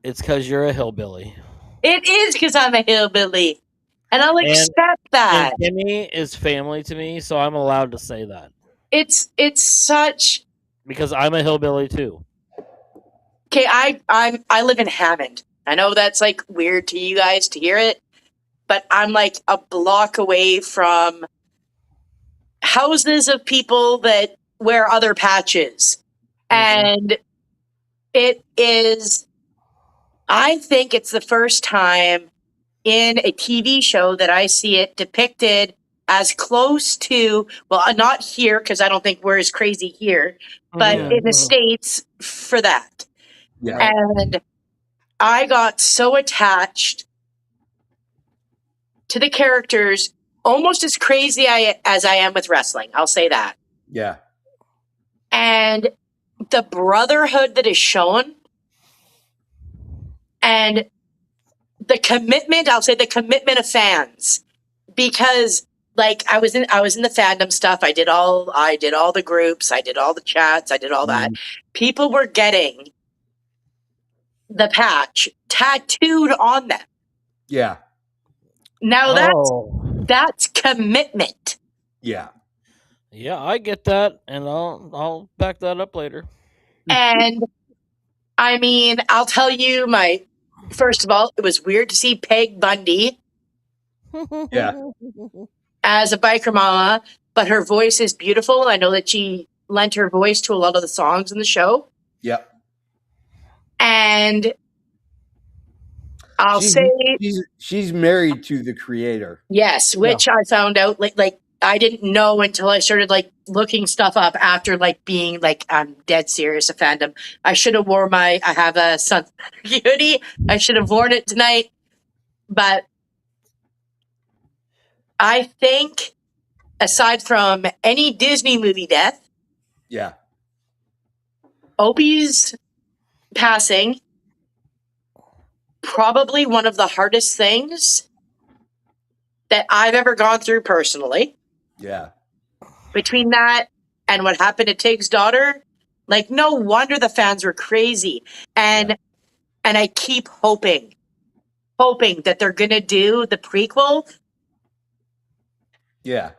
It's because you're a hillbilly. It is because I'm a hillbilly, and I'll accept that. And Kimmy is family to me, so I'm allowed to say that. It's such because I'm a hillbilly too. Okay, I live in Hammond. I know that's like weird to you guys to hear it, but I'm like a block away from houses of people that wear other patches. And it is, I think it's the first time in a TV show that I see it depicted as close to, well, not here, because I don't think we're as crazy here, but in the States for that. Yeah. And I got so attached to the characters, almost as crazy as I am with wrestling. I'll say that. Yeah. And the brotherhood that is shown and the commitment, I'll say the commitment of fans, because like I was in the fandom stuff. I did all the groups, I did all the chats, I did all that. People were getting the patch tattooed on them. Yeah. Now that's commitment. Yeah. Yeah, I get that, and I'll back that up later. And I mean, I'll tell you first of all, it was weird to see Peg Bundy Yeah. as a biker mama, but her voice is beautiful. I know that she lent her voice to a lot of the songs in the show. Yep. And I'll She's say she's married to the creator. yes, which I found out like I didn't know until I started like looking stuff up after like being like I'm dead serious a fandom. I should have worn I have a Sun hoodie. I should have worn it tonight. But I think aside from any Disney movie death, Yeah. Opie's passing probably one of the hardest things that I've ever gone through personally. Yeah. Between that and what happened to Tig's daughter, like no wonder the fans were crazy. And I keep hoping that they're gonna do the prequel Yeah.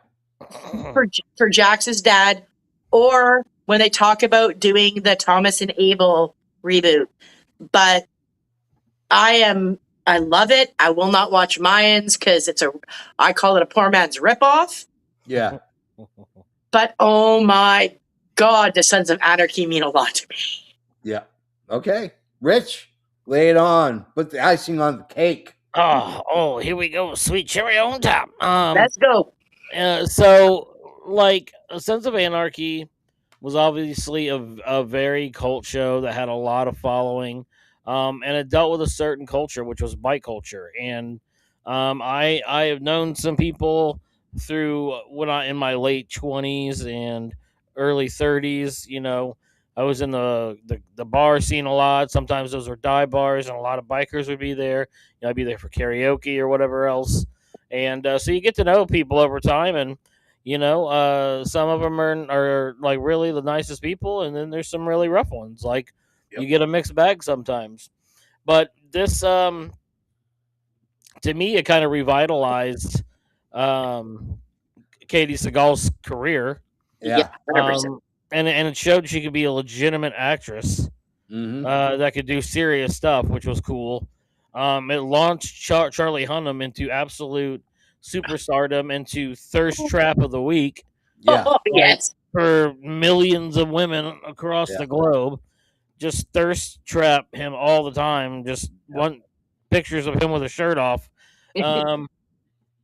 for Jax's dad, or when they talk about doing the Thomas and Abel reboot. But I love it. I will not watch Mayans because I call it a poor man's ripoff. Yeah. But oh my God, the Sons of Anarchy mean a lot to me. Yeah. Okay. Rich, lay it on. Put the icing on the cake. Oh, here we go. Sweet cherry on top. Let's go. So, like, A Sense of Anarchy was obviously a very cult show that had a lot of following, and it dealt with a certain culture, which was bike culture. And I have known some people through when I in my late 20s and early 30s. You know, I was in the bar scene a lot. Sometimes those were dive bars, and a lot of bikers would be there. You know, I'd be there for karaoke or whatever else. And so you get to know people over time, and some of them are like really the nicest people, and then there's some really rough ones. Like Yep. you get a mixed bag sometimes. But this, to me, it kind of revitalized Katie Seagal's career, Yeah. 100%. and it showed she could be a legitimate actress Mm-hmm. that could do serious stuff, which was cool. It launched Charlie Hunnam into absolute superstardom, into thirst trap of the week. Yeah. Oh, yes. For millions of women across Yeah. the globe. Just thirst trap him all the time. Just want pictures of him with a shirt off. Might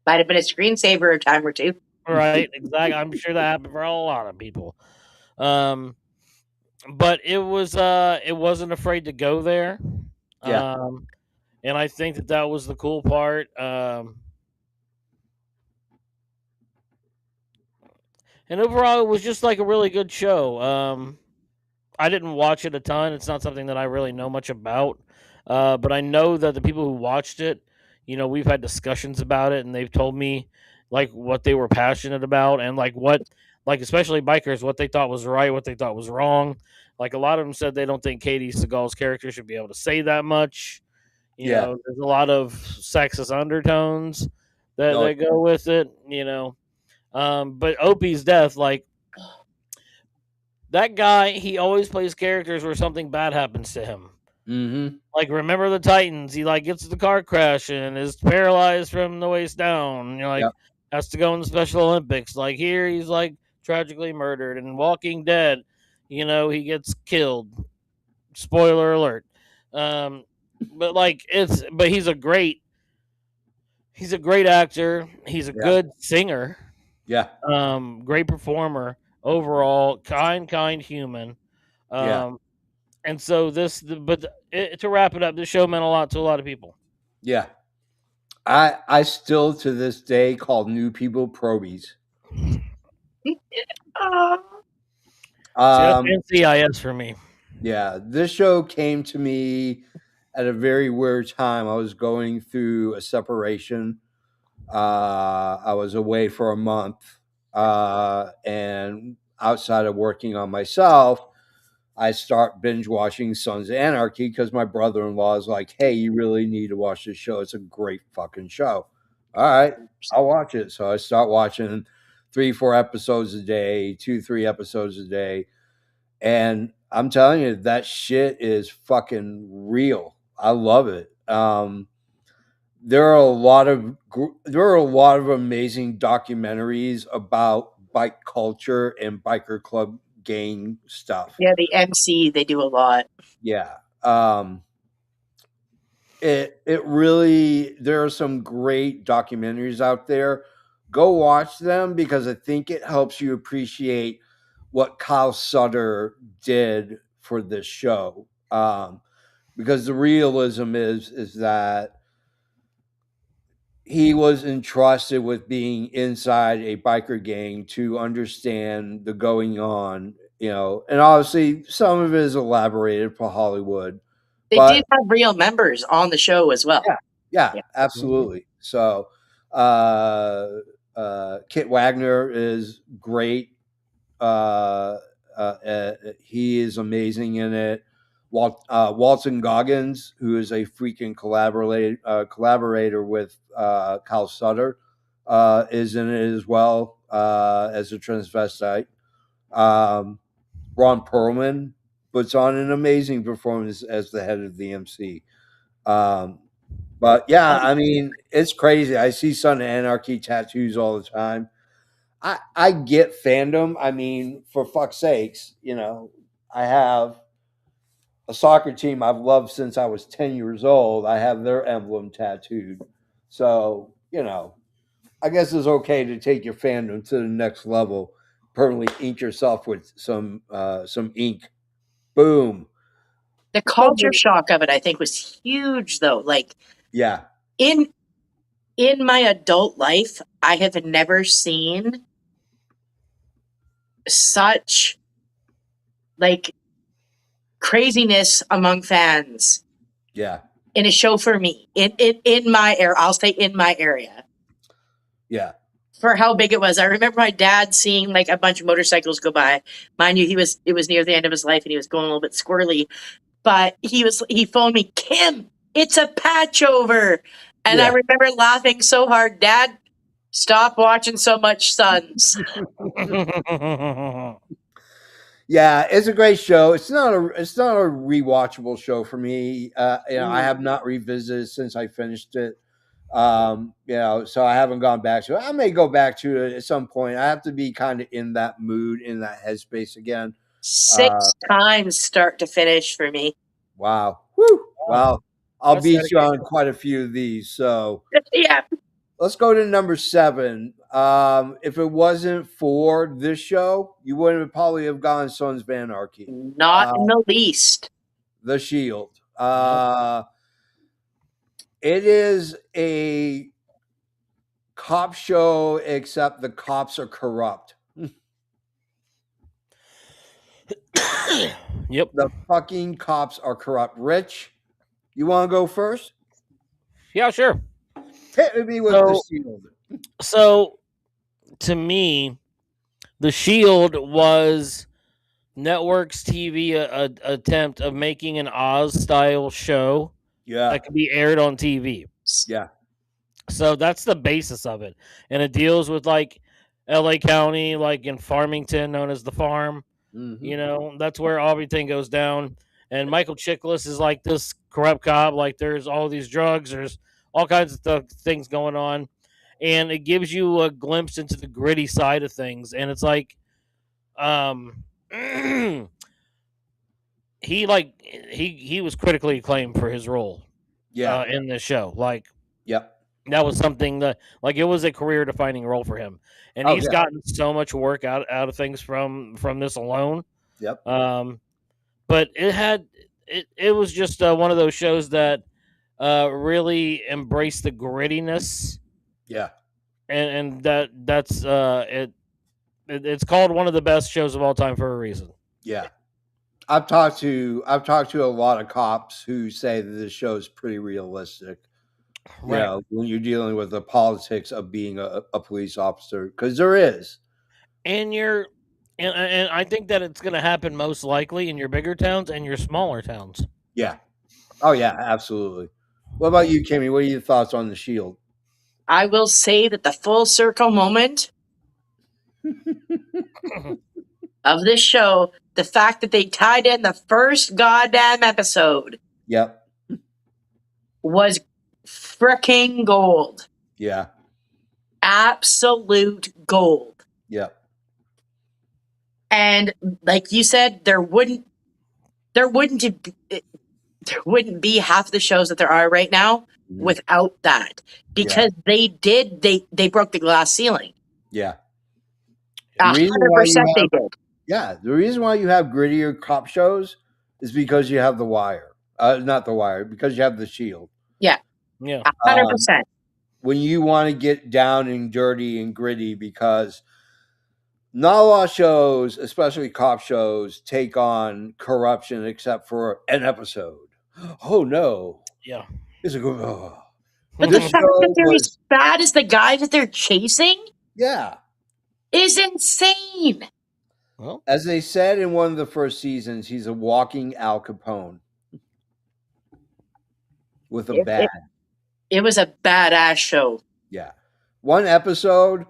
have been a screensaver a time or two. Right, exactly. I'm sure that happened for a lot of people. But it wasn't afraid to go there. Yeah. And I think that was the cool part. And overall, it was just like a really good show. I didn't watch it a ton. It's not something that I really know much about. But I know that the people who watched it, we've had discussions about it, and they've told me like what they were passionate about, and like especially bikers, what they thought was right, what they thought was wrong. Like a lot of them said they don't think Katie Seagal's character should be able to say that much. Yeah. There's a lot of sexist undertones that No. go with it. But Opie's death, like that guy, he always plays characters where something bad happens to him. Mm-hmm. Like Remember the Titans, he like gets the car crash and is paralyzed from the waist down. Yep. Has to go in the Special Olympics. Like here, he's like tragically murdered. And Walking Dead, he gets killed. Spoiler alert. But he's a great actor. He's a good singer. Yeah. Great performer overall. Kind human. Yeah. And so to wrap it up, this show meant a lot to a lot of people. Yeah. I still to this day call new people probies. That's NCIS for me. Yeah, this show came to me at a very weird time. I was going through a separation. I was away for a month, and outside of working on myself, I start binge watching Sons of Anarchy because my brother-in-law is like, "Hey, you really need to watch this show. It's a great fucking show." All right, I'll watch it. So I start watching 3-4 episodes a day, 2-3 episodes a day, and I'm telling you, that shit is fucking real. I love it. There are a lot of amazing documentaries about bike culture and biker club gang stuff. Yeah, the MC, they do a lot. Yeah. It really, there are some great documentaries out there. Go watch them because I think it helps you appreciate what Kyle Sutter did for this show. Because the realism is that he was entrusted with being inside a biker gang to understand the going on, and obviously some of it is elaborated for Hollywood, They but did have real members on the show as well. yeah, yeah, Yeah. absolutely. So, uh, Kit Wagner is great. He is amazing in it. Walton Goggins, who is a freaking collaborator with Kyle Sutter, is in it as well as a transvestite. Ron Perlman puts on an amazing performance as the head of the MC. But yeah, I mean, it's crazy. I see Son of Anarchy tattoos all the time. I get fandom. I mean, for fuck's sakes, I have a soccer team I've loved since I was 10 years old. I have their emblem tattooed. So, I guess it's okay to take your fandom to the next level. Permanently ink yourself with some ink. Boom. The culture shock of it, I think, was huge, though. Like, Yeah. in my adult life, I have never seen such like craziness among fans Yeah. in a show for me. In my area, I'll say in my area. Yeah. For how big it was. I remember my dad seeing like a bunch of motorcycles go by. Mind you, it was near the end of his life and he was going a little bit squirrely. But he phoned me, Kim, it's a patch over. And I Yeah. remember laughing so hard, Dad, stop watching so much Sons. Yeah, it's a great show. It's not a rewatchable show for me. I have not revisited since I finished it. So I haven't gone back to it. I may go back to it at some point. I have to be kind of in that mood, in that headspace again. 6 times start to finish for me. Wow. Woo. Wow. I'll That's beat you on dedication. quite a few of these. So Yeah. let's go to number 7. If it wasn't for this show, you wouldn't probably have gone Sons of Anarchy. Not in the least. The Shield. It is a cop show, except the cops are corrupt. Yep. The fucking cops are corrupt. Rich, you want to go first? Yeah, sure. Hit me with the Shield. So, to me, The Shield was network's TV attempt of making an Oz-style show Yeah. that could be aired on TV. Yeah. So that's the basis of it, and it deals with like L.A. County, like in Farmington, known as the Farm. Mm-hmm. That's where everything goes down. And Michael Chiklis is like this corrupt cop. Like there's all these drugs, there's all kinds of things going on, and it gives you a glimpse into the gritty side of things. And it's like, he was critically acclaimed for his role, in this show. Like, yep. That was something that, like, it was a career defining role for him, and he's gotten so much work out of things from this alone. Yep. But it was just one of those shows that really embraced the grittiness. Yeah. And that's it's called one of the best shows of all time for a reason. Yeah. I've talked to a lot of cops who say that this show is pretty realistic. Right. When you're dealing with the politics of being a police officer, because there is. And and I think that it's going to happen most likely in your bigger towns and your smaller towns. Yeah. Oh yeah, absolutely. What about you, Kimmy? What are your thoughts on the Shield? I will say that the full circle moment of this show, the fact that they tied in the first goddamn episode Yep. was freaking gold. Yeah. Absolute gold. Yep. And like you said, there wouldn't be half the shows that there are right now without that, because they broke the glass ceiling. Yeah. 100% they did. Yeah, the reason why you have grittier cop shows is because you have The Wire. Not The Wire, because you have The Shield. Yeah. Yeah. 100%. When you want to get down and dirty and gritty, because not a lot of shows, especially cop shows, take on corruption except for an episode. Oh no. Yeah. It's a good. Oh. But the fact that they're as bad as the guy that they're chasing, yeah, is insane. Well, as they said in one of the first seasons, he's a walking Al Capone with a bat. It was a badass show. Yeah, one episode,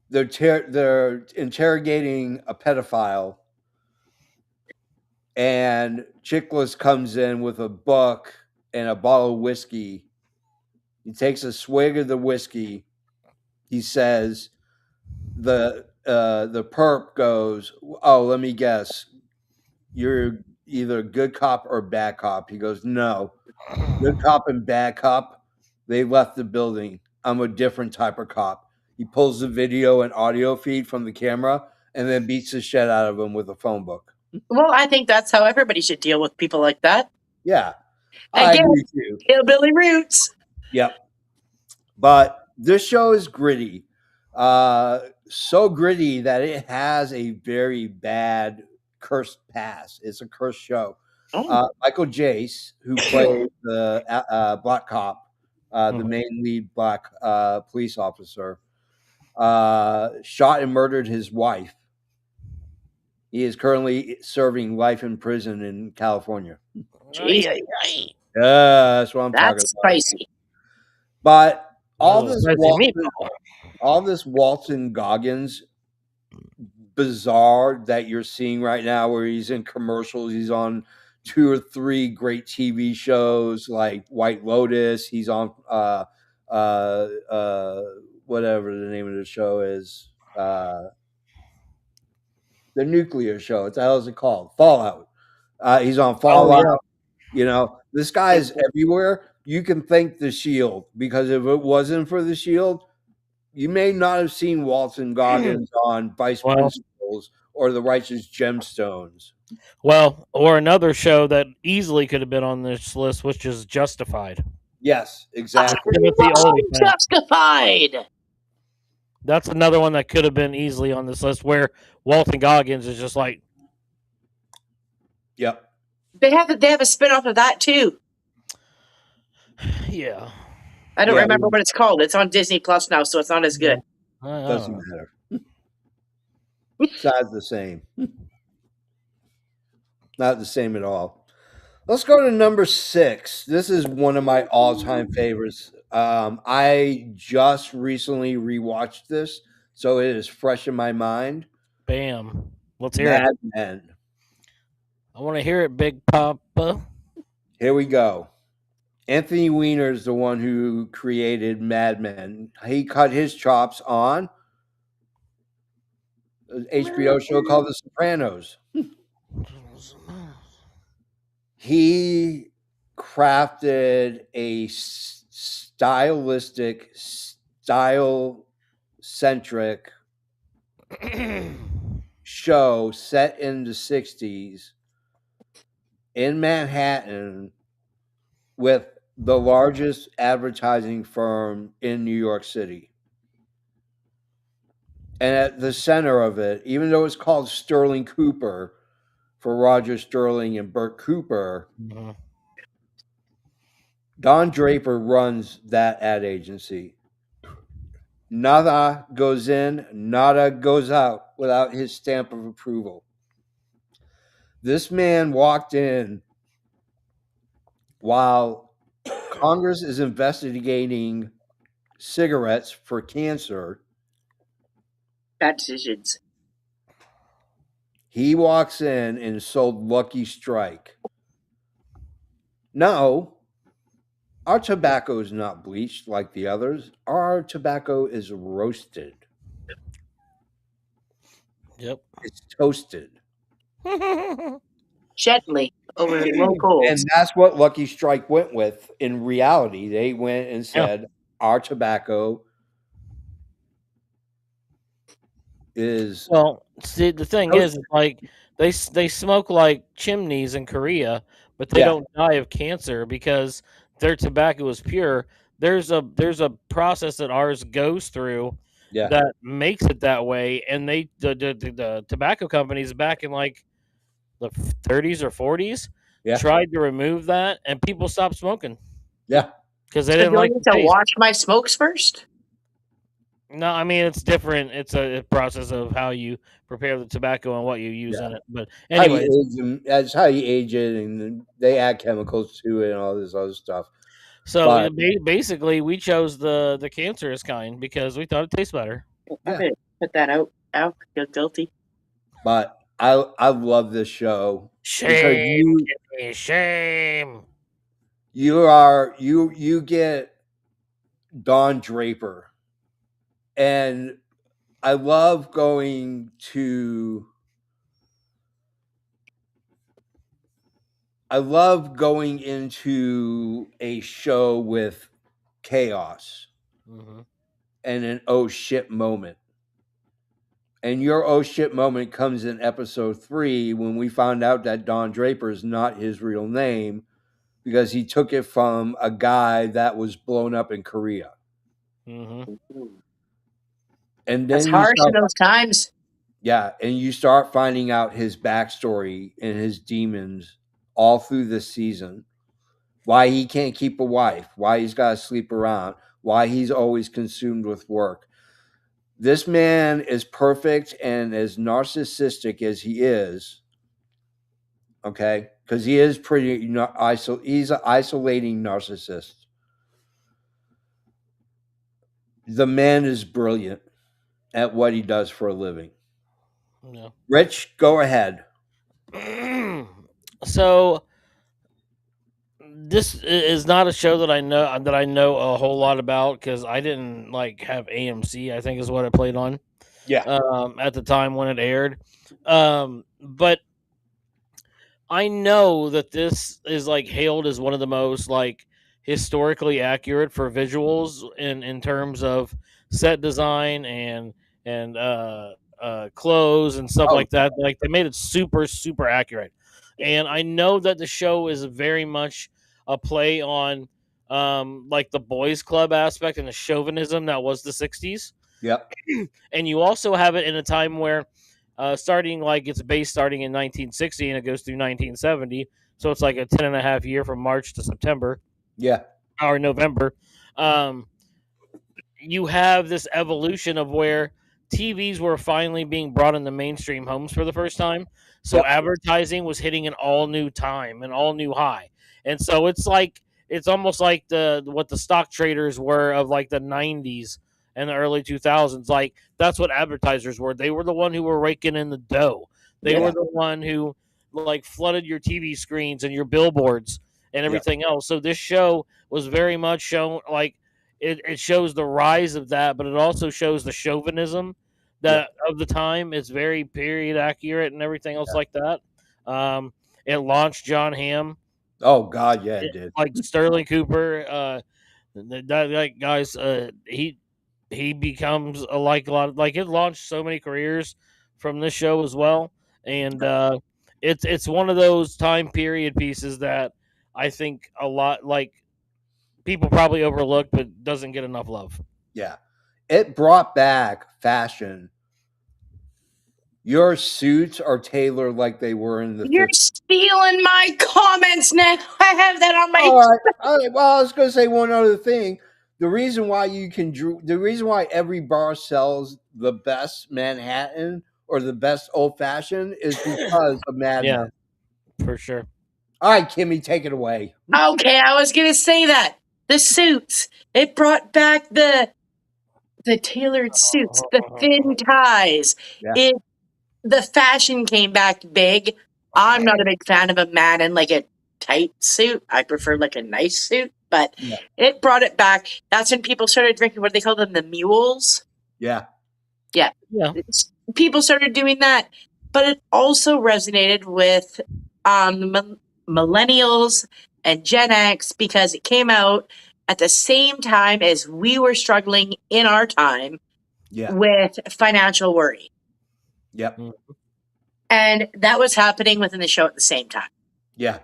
they're interrogating a pedophile, and Chickless comes in with a book and a bottle of whiskey. He takes a swig of the whiskey. He says, the perp goes, "Oh, let me guess, you're either good cop or bad cop." He goes, "No, good cop and bad cop, they left the building. I'm a different type of cop." He pulls the video and audio feed from the camera and then beats the shit out of him with a phone book. Well, I think that's how everybody should deal with people like that. Yeah, I agree too. Hillbilly roots. Yep. But this show is gritty. So gritty that it has a very bad cursed past. It's a cursed show. Michael Jace, who played the black cop, the main lead black police officer, shot and murdered his wife. He is currently serving life in prison in California. Jesus. Yeah, that's what I'm talking about. That's spicy. But all this Walton Goggins bizarre that you're seeing right now, where he's in commercials, he's on 2 or 3 great TV shows like White Lotus. He's on whatever the name of the show is, the nuclear show. What the hell is it called? Fallout. He's on Fallout. Oh, yeah. You know, this guy is everywhere. You can thank The Shield, because if it wasn't for The Shield, you may not have seen Walton Goggins on Vice Principals or The Righteous Gemstones. Well, or another show that easily could have been on this list, which is Justified. Yes, exactly. Justified. That's another one that could have been easily on this list, where Walton Goggins is just like, yep. They have a spinoff of that too. Yeah. I don't remember what it's called. It's on Disney Plus now, so it's not as good. Doesn't matter. It's not the same. Not the same at all. Let's go to number 6. This is one of my all-time favorites. I just recently rewatched this, so it is fresh in my mind. Bam. Let's hear it. Mad Men. I want to hear it, Big Papa. Here we go. Anthony Weiner is the one who created Mad Men. He cut his chops on an HBO show called The Sopranos. He crafted a stylistic, style-centric show set in the 60s in Manhattan with the largest advertising firm in New York City. And at the center of it, even though it's called Sterling Cooper for Roger Sterling and Burt Cooper, Don Draper runs that ad agency. Nada goes in, nada goes out without his stamp of approval. This man walked in while Congress is investigating cigarettes for cancer, Bad decisions. He walks in and sold Lucky Strike. No, our tobacco is not bleached like the others. Our tobacco is roasted. Yep. It's toasted. Gently over low coals. And that's what Lucky Strike went with. In reality, they went and Yeah. said, our tobacco is Well, see, the thing is, toasted. like they smoke like chimneys in Korea, but they Yeah, don't die of cancer because their tobacco is pure. There's a process that ours goes through yeah, that makes it that way, and the tobacco companies back in like the 30s or 40s yeah, tried to remove that, and people stopped smoking yeah, because they So didn't do I like need the to taste. wash my smokes first? No, I mean it's different. It's a process of how you prepare the tobacco and what you use yeah. in it. But How you anyways, age them, that's how you age it, and then they add chemicals to it and all this other stuff. so But basically we chose the cancerous kind because we thought it tastes better. I'm yeah, gonna put that out. Out. Feel guilty. but I love this show because Shame, Kimmy, shame. you get Don Draper, and I love going to I love going into a show with chaos Hmm. and an oh shit moment. And your oh shit moment comes in episode 3 when we found out that Don Draper is not his real name because he took it from a guy that was blown up in Korea. Hmm. And That's then harsh in those times. and you start finding out his backstory and his demons all through this season. Why he can't keep a wife, why he's got to sleep around, why he's always consumed with work. This man is perfect, and as narcissistic as he is, okay, because he is pretty he's an isolating narcissist. The man is brilliant at what he does for a living. Yeah. Rich, go ahead. So this is not a show that I know a whole lot about because I didn't like have AMC. I think is what I played on Yeah. at the time when it aired. But I know that this is like hailed as one of the most like historically accurate for visuals in terms of set design and clothes and stuff Oh, like that. Like they made it super accurate, and I know that the show is very much a play on like the boys club aspect and the chauvinism that was the 60s. yep. And you also have it in a time where starting like it's based starting in 1960 and it goes through 1970, so it's like a 10 and a half year from March to September Yeah. or November. um, you have this evolution of where TVs were finally being brought into mainstream homes for the first time. So Yep. advertising was hitting an all new time, an all new high. And so it's almost like the what the stock traders were of like the 90s and the early 2000s. Like that's what advertisers were. They were the one who were raking in the dough. They Yeah. were the one who like flooded your TV screens and your billboards and Yep. everything else. So this show was very much shown like it shows the rise of that, but it also shows the chauvinism Yep. that of the time. It's very period accurate and everything else Yeah. like that. It launched John Hamm, Oh God, yeah, it did. like Sterling Cooper. Like guys, he becomes a lot of, like it launched so many careers from this show as well, and it's one of those time period pieces that I think a lot like people probably overlook, but doesn't get enough love. Yeah. It brought back fashion. Your suits are tailored like they were in the You're 50s. stealing my comments now. I have that on my. All right. All right. Well, I was going to say one other thing. The reason why the reason why every bar sells the best Manhattan or the best old fashioned is because of Mad Yeah, Men. for sure. All right, Kimmy, take it away. Okay, I was gonna say that the suits. It brought back the the tailored suits, the thin ties. Yeah. The fashion came back big. I'm not a big fan of a man in like a tight suit. I prefer like a nice suit, but Yeah. it brought it back. That's when people started drinking, what do they call them? The mules. Yeah. Yeah. Yeah. People started doing that, but it also resonated with millennials and Gen X because it came out at the same time as we were struggling in our time Yeah. with financial worry. Yep. And that was happening within the show at the same time. Yeah.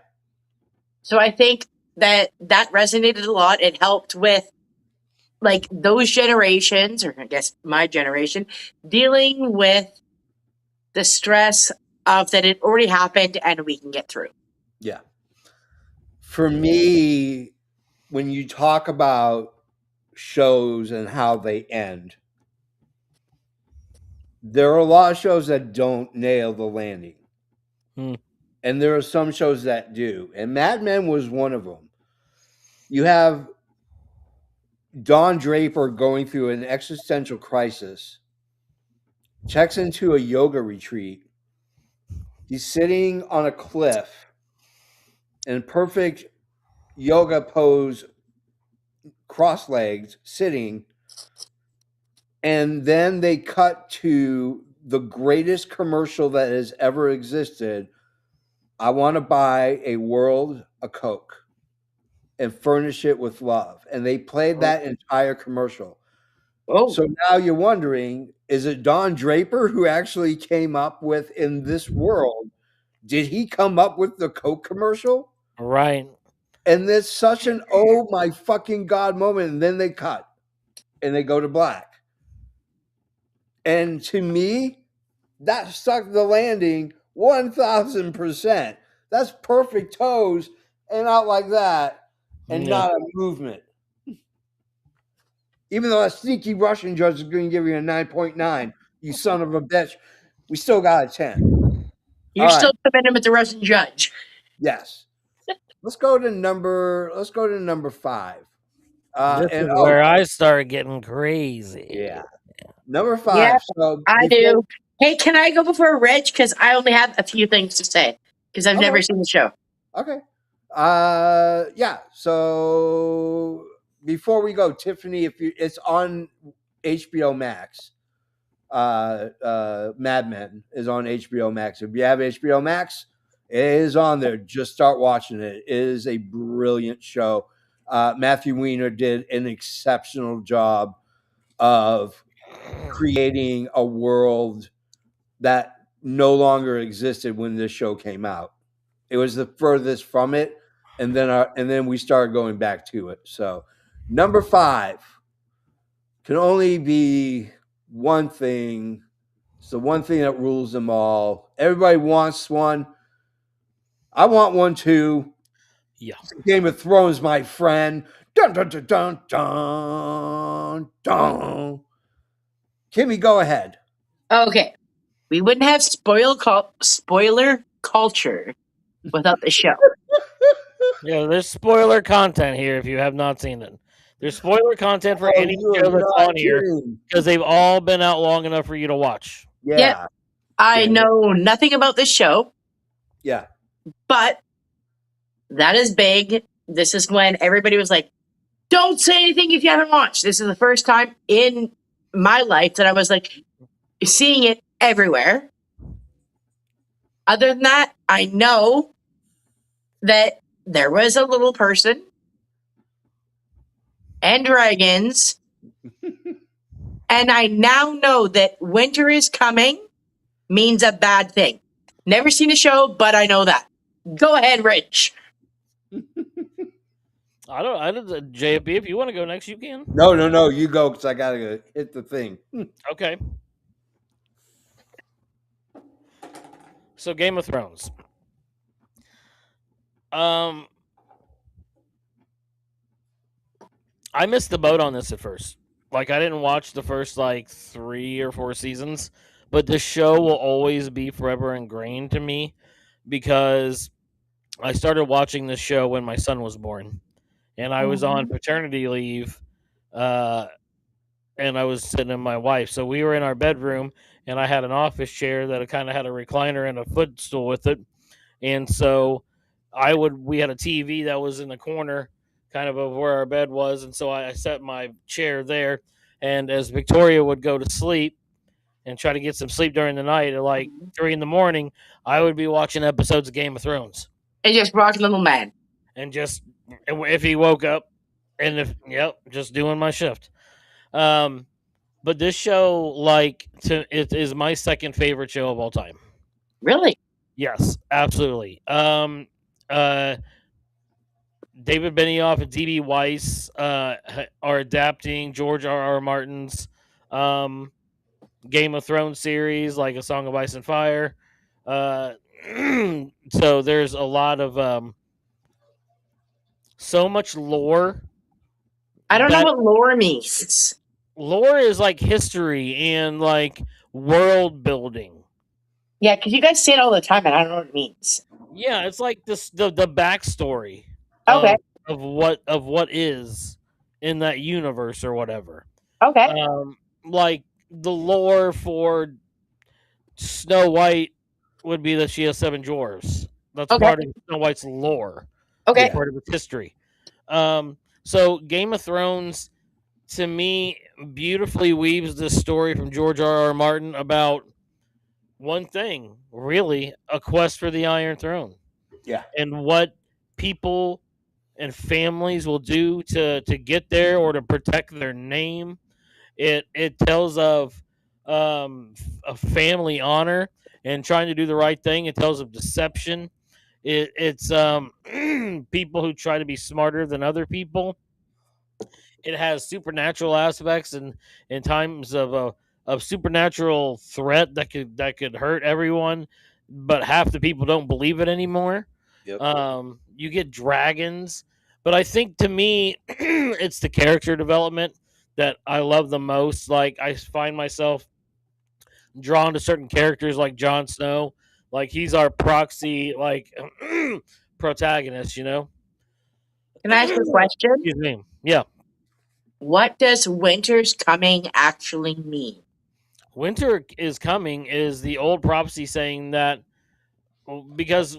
So I think that resonated a lot. It helped with like those generations, or I guess my generation, dealing with the stress of that it already happened and we can get through. Yeah. For me, when you talk about shows and how they end, there are a lot of shows that don't nail the landing. And there are some shows that do. And Mad Men was one of them. You have Don Draper going through an existential crisis, checks into a yoga retreat. He's sitting on a cliff in perfect yoga pose, cross legs, sitting. And then they cut to the greatest commercial that has ever existed. I want to buy a world a Coke and furnish it with love. And they played that entire commercial. Oh, So now you're wondering, is it Don Draper who actually came up with in this world? Did he come up with the Coke commercial? Right. And there's such an oh my fucking God moment. And then they cut and they go to black. And to me, that stuck the landing 1000%. That's perfect toes and out like that and not a movement. Even though that sneaky Russian judge is going to give you a 9.9, you son of a bitch, we still got a 10. you're still coming in with the Russian judge. Yes. Let's go to number 5. This is where I start getting crazy. Yeah. Number 5. Yeah, So I do. Hey, can I go before Rich? Because I only have a few things to say because I've never seen the show. Okay. Yeah. So before we go, Tiffany, it's on HBO Max. Mad Men is on HBO Max. If you have HBO Max, it is on there. Just start watching it. It is a brilliant show. Matthew Weiner did an exceptional job of creating a world that no longer existed when this show came out. It was the furthest from it, and then we started going back to it. So, number 5 can only be one thing. It's the one thing that rules them all. Everybody wants one. I want one too. Yeah. Game of Thrones, my friend. Dun dun dun dun dun dun. Kimmy, go ahead. Okay. We wouldn't have spoiler culture without the show. Yeah, there's spoiler content here if you have not seen it. There's spoiler content for any show that's on here because they've all been out long enough for you to watch. Yeah. Yep. I know nothing about this show. Yeah. But that is big. This is when everybody was like, don't say anything if you haven't watched. This is the first time in my life that I was like seeing it everywhere. Other than that, I know that there was a little person and dragons. And I now know that winter is coming means a bad thing. Never seen a show, but I know that. Go ahead, Rich. I don't, JFB, if you want to go next, you can. No, you go because I got to hit the thing. Okay. So, Game of Thrones. I missed the boat on this at first. Like, I didn't watch the first, 3 or 4 seasons, but the show will always be forever ingrained to me because I started watching this show when my son was born, and I was on paternity leave and I was sitting in my wife. So we were in our bedroom, and I had an office chair that kind of had a recliner and a footstool with it. And so we had a TV that was in the corner kind of where our bed was. And so I set my chair there. And as Victoria would go to sleep and try to get some sleep during the night at like 3 in the morning, I would be watching episodes of Game of Thrones. And just rock little man. And just, if he woke up, and just doing my shift. But this show, it is my second favorite show of all time. Really? Yes, absolutely. Uh, David Benioff and D.B. Weiss are adapting George R.R. Martin's Game of Thrones series, like A Song of Ice and Fire. So there's a lot of so much lore. I don't know what lore means. Lore is like history and like world building. Yeah, because you guys say it all the time, and I don't know what it means. Yeah, it's like the backstory Okay. of what is in that universe or whatever. Okay. Like the lore for Snow White would be that she has 7 dwarves. That's part of Snow White's lore. Okay. Part of its history. So Game of Thrones, to me, beautifully weaves this story from George R.R. Martin about one thing, really, a quest for the Iron Throne. Yeah. And what people and families will do to get there or to protect their name. It tells of a family honor and trying to do the right thing. It tells of deception. It's people who try to be smarter than other people. It has supernatural aspects and in times of supernatural threat that could hurt everyone, but half the people don't believe it anymore. Yep. You get dragons, but I think to me, it's the character development that I love the most. Like I find myself drawn to certain characters, like Jon Snow. Like he's our proxy, like protagonist. Can I ask you a question? Excuse me. Yeah. What does winter's coming actually mean? Winter is coming is the old prophecy saying that because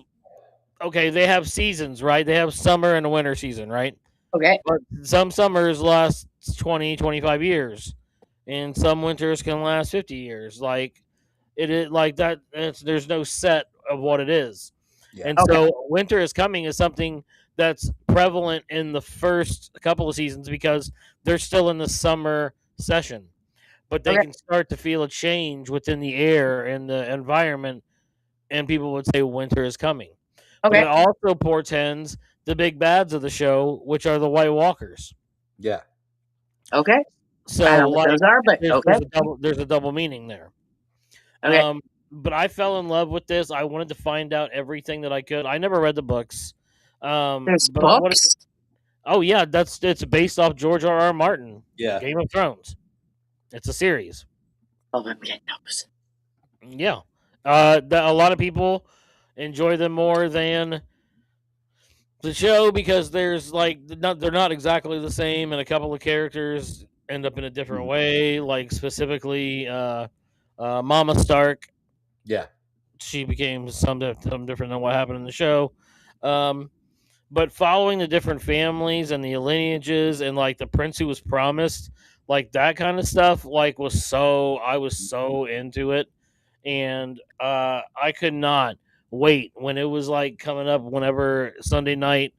they have seasons, right? They have summer and a winter season, right? Okay. But some summers last 20, 25 years, and some winters can last 50 years. Like it is like that. There's no set of what it is. Yeah. And so winter is coming is something that's prevalent in the first couple of seasons because they're still in the summer session. But they can start to feel a change within the air and the environment, and people would say winter is coming. But it also portends the big bads of the show, which are the White Walkers. Yeah. Okay. So I don't know what those are, but there's a double meaning there. Okay. But I fell in love with this. I wanted to find out everything that I could. I never read the books. There's but books? Oh yeah, it's based off George R.R. Martin. Yeah. Game of Thrones. It's a series. Oh, I'm getting those. Yeah. A lot of people enjoy them more than the show because there's they're not exactly the same, and a couple of characters end up in a different way. Like specifically, Mama Stark. Yeah. She became some different than what happened in the show. But following the different families and the lineages and like the prince who was promised, like that kind of stuff, I was so into it, and I could not wait when it was like coming up. Whenever Sunday night,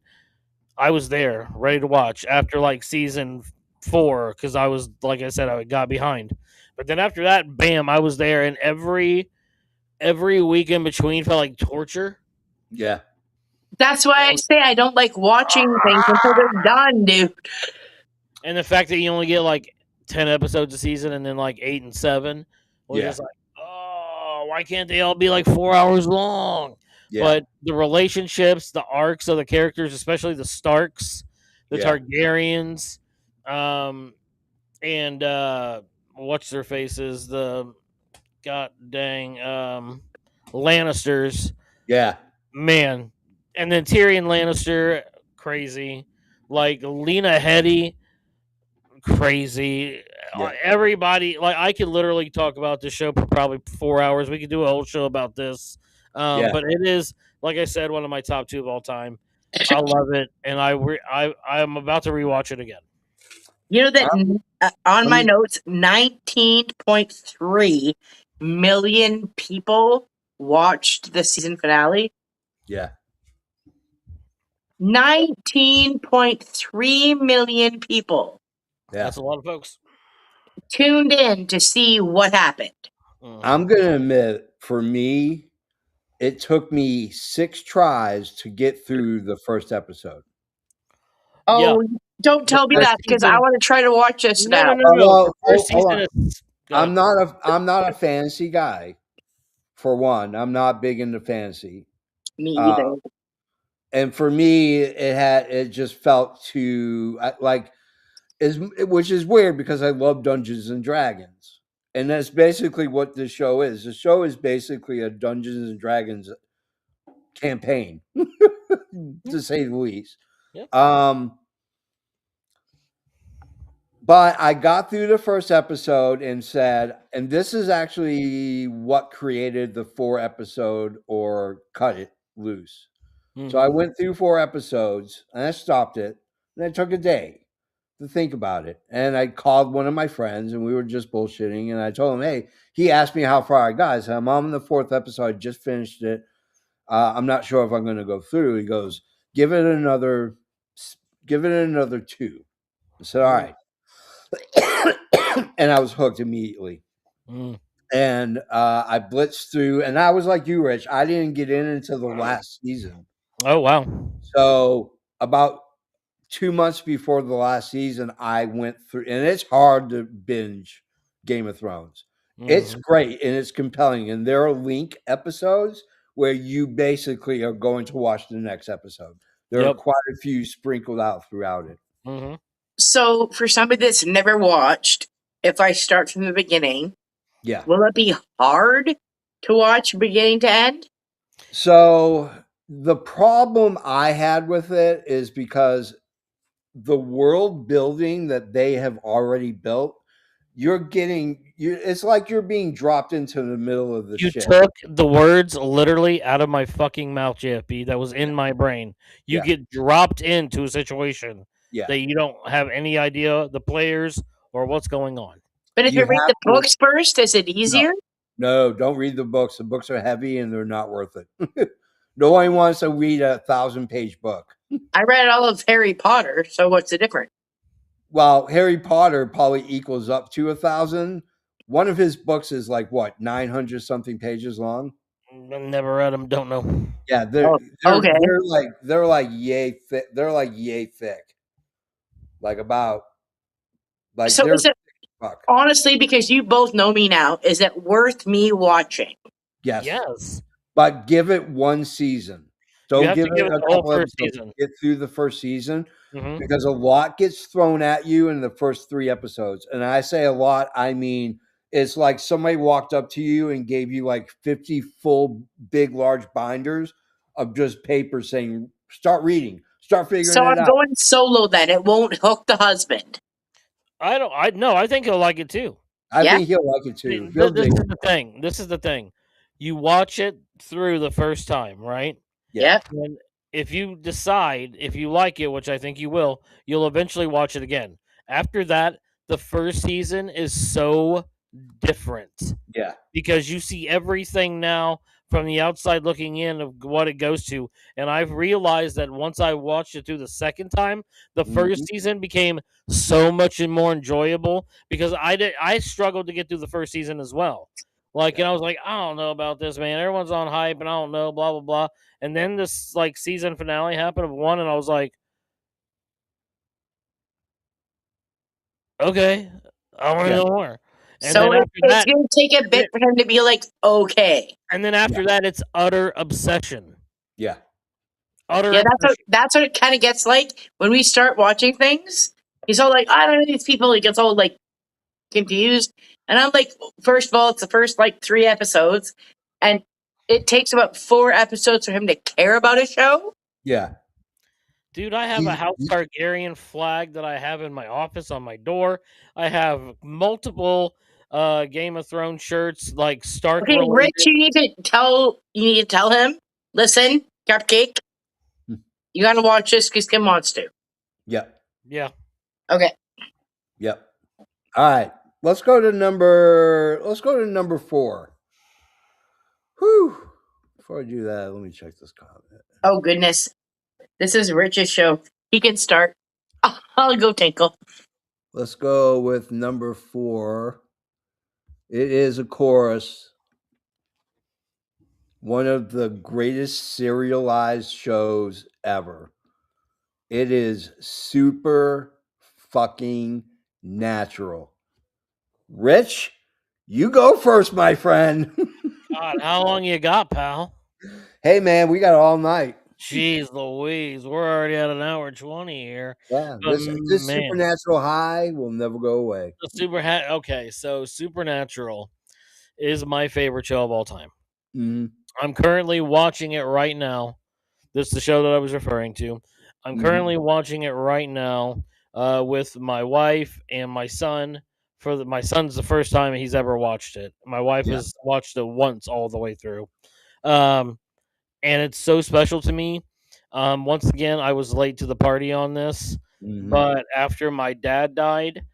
I was there ready to watch after like season 4 because I was, like I said, I got behind. But then after that, bam, I was there, and every week in between felt like torture. Yeah. That's why I say I don't like watching things until they're done, dude. And the fact that you only get like 10 episodes a season and then like 8 and 7 was just like, oh, why can't they all be like 4 hours long? Yeah. But the relationships, the arcs of the characters, especially the Starks, the Targaryens, and what's their faces, the god dang Lannisters. Yeah. Man. And then Tyrion Lannister, crazy. Like Lena Headey, crazy. everybody, like, I could literally talk about this show for probably 4 hours. We could do a whole show about this. But it is, like I said, one of my top 2 of all time. I love it, and I'm about to rewatch it again. You know that on my notes, 19.3 million people watched the season finale. Yeah. 19.3 million people That's a lot of folks. tuned in to see what happened. I'm going to admit, for me, it took me 6 tries to get through the first episode. Oh, don't tell me that, because I want to try to watch this now. No. First season is, I'm not a fantasy guy. For one, I'm not big into fantasy. Me either. And for me, it just felt too which is weird because I love Dungeons and Dragons, and that's basically what the show is. The show is basically a Dungeons and Dragons campaign, to say the least. Yep. But I got through the first episode and said, and this is actually what created the 4-episode or cut it loose. So I went through 4 episodes and I stopped it, and I took a day to think about it. And I called one of my friends and we were just bullshitting. And I told him, hey, he asked me how far I got. I said, I'm on the 4th episode. I just finished it. I'm not sure if I'm going to go through. He goes, give it another 2. I said, all right. And I was hooked immediately. And I blitzed through, and I was like you, Rich. I didn't get in until the last season. Oh, wow. So about 2 months before the last season, I went through, and it's hard to binge Game of Thrones. It's great and it's compelling, and there are link episodes where you basically are going to watch the next episode. There are quite a few sprinkled out throughout it. So for somebody that's never watched, if I start from the beginning, will it be hard to watch beginning to end? So the problem I had with it is because the world building that they have already built, it's like you're being dropped into the middle of the shit. You took the words literally out of my fucking mouth, JFB, that was in my brain. You get dropped into a situation that you don't have any idea the players or what's going on. But if you read the books first, is it easier? No, don't read the books. The books are heavy and they're not worth it. No one wants to read a 1,000-page book. I read all of Harry Potter, so what's the difference? Well, Harry Potter probably equals up to 1,000. One of his books is like what, 900 something pages long? Never read them, don't know. Yeah, they're like yay thick. They're like yay thick. Like about like so is it, honestly, because you both know me now, is it worth me watching? Yes. But give it one season. Don't give it a couple episodes. Get through the first season because a lot gets thrown at you in the first 3 episodes. And I say a lot, I mean it's like somebody walked up to you and gave you like 50 full, big, large binders of just paper saying, start reading, start figuring it out. So I'm going solo then. It won't hook the husband. I think he'll like it too. I think he'll like it too. This is the thing. You watch it through the first time, right? Yeah. And if you decide, if you like it, which I think you will, you'll eventually watch it again. After that, the first season is so different. Yeah. Because you see everything now from the outside looking in of what it goes to. And I've realized that once I watched it through the second time, the first season became so much more enjoyable because I struggled to get through the first season as well. And I was like, I don't know about this, man. Everyone's on hype and I don't know, blah, blah, blah. And then this season finale happened of 1, and I was like, okay, I want to know more. And so it's going to take a bit for him to be like, okay. And then after that, it's utter obsession. Yeah. That's what it kind of gets like when we start watching things. He's all like, I don't know these people. He gets all confused. And I'm like, first of all, it's the first 3 episodes. And it takes about 4 episodes for him to care about a show. Yeah. Dude, I have a He's, House he- Targaryen flag that I have in my office on my door. I have multiple Game of Thrones shirts, like Stark Okay, Rich, related. you need to tell him. Listen, Cupcake, you gotta watch this because Kim wants to. yep, Yeah. Okay. yep. All right, let's go to number 4. Whew. Before I do that, let me check this comment. Oh goodness, this is Rich's show. He can start. I'll go tinkle. Let's go with number 4. It is, of course, one of the greatest serialized shows ever. It is super fucking natural. Rich, you go first, my friend. God, how long you got, pal? Hey, man, we got all night. Jeez Louise, we're already at an hour 20 here. Yeah, But this man, supernatural high will never go away. okay, so Supernatural is my favorite show of all time. Mhm, I'm currently watching it right now. This is the show that I was referring to. I'm mhm. currently watching it right now with my wife and my son. My son's the first time he's ever watched it. My wife Yeah. has watched it once all the way through, um, and it's so special to me. Once again, I was late to the party on this, Mhm. but after my dad died,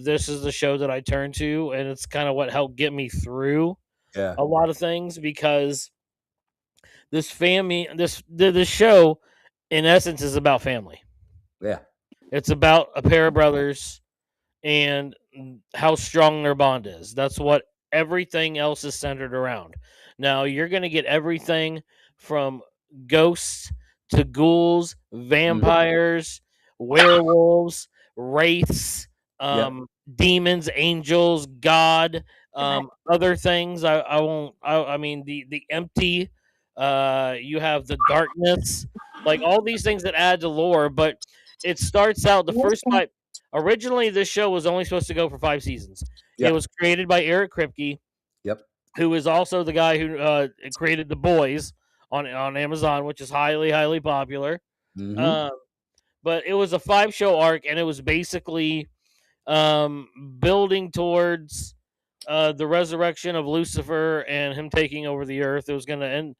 this is the show that I turned to, and it's kind of what helped get me through Yeah. a lot of things because this family, this show, in essence, is about family. Yeah. It's about a pair of brothers and how strong their bond is. That's what everything else is centered around. Now, you're going to get everything from ghosts to ghouls, Mhm. vampires, werewolves, wraiths, Yep. demons, angels, God, other things. I won't. I mean, the empty. You have the darkness, like all these things that add to lore. But it starts out the first five. Originally, this show was only supposed to go for 5 seasons. It Yep. was created by Eric Kripke, Yep. who is also the guy who created The Boys on Amazon, which is highly popular. Mhm. Um, but it was a 5 show arc, and it was basically building towards the resurrection of Lucifer and him taking over the earth. It was going to end.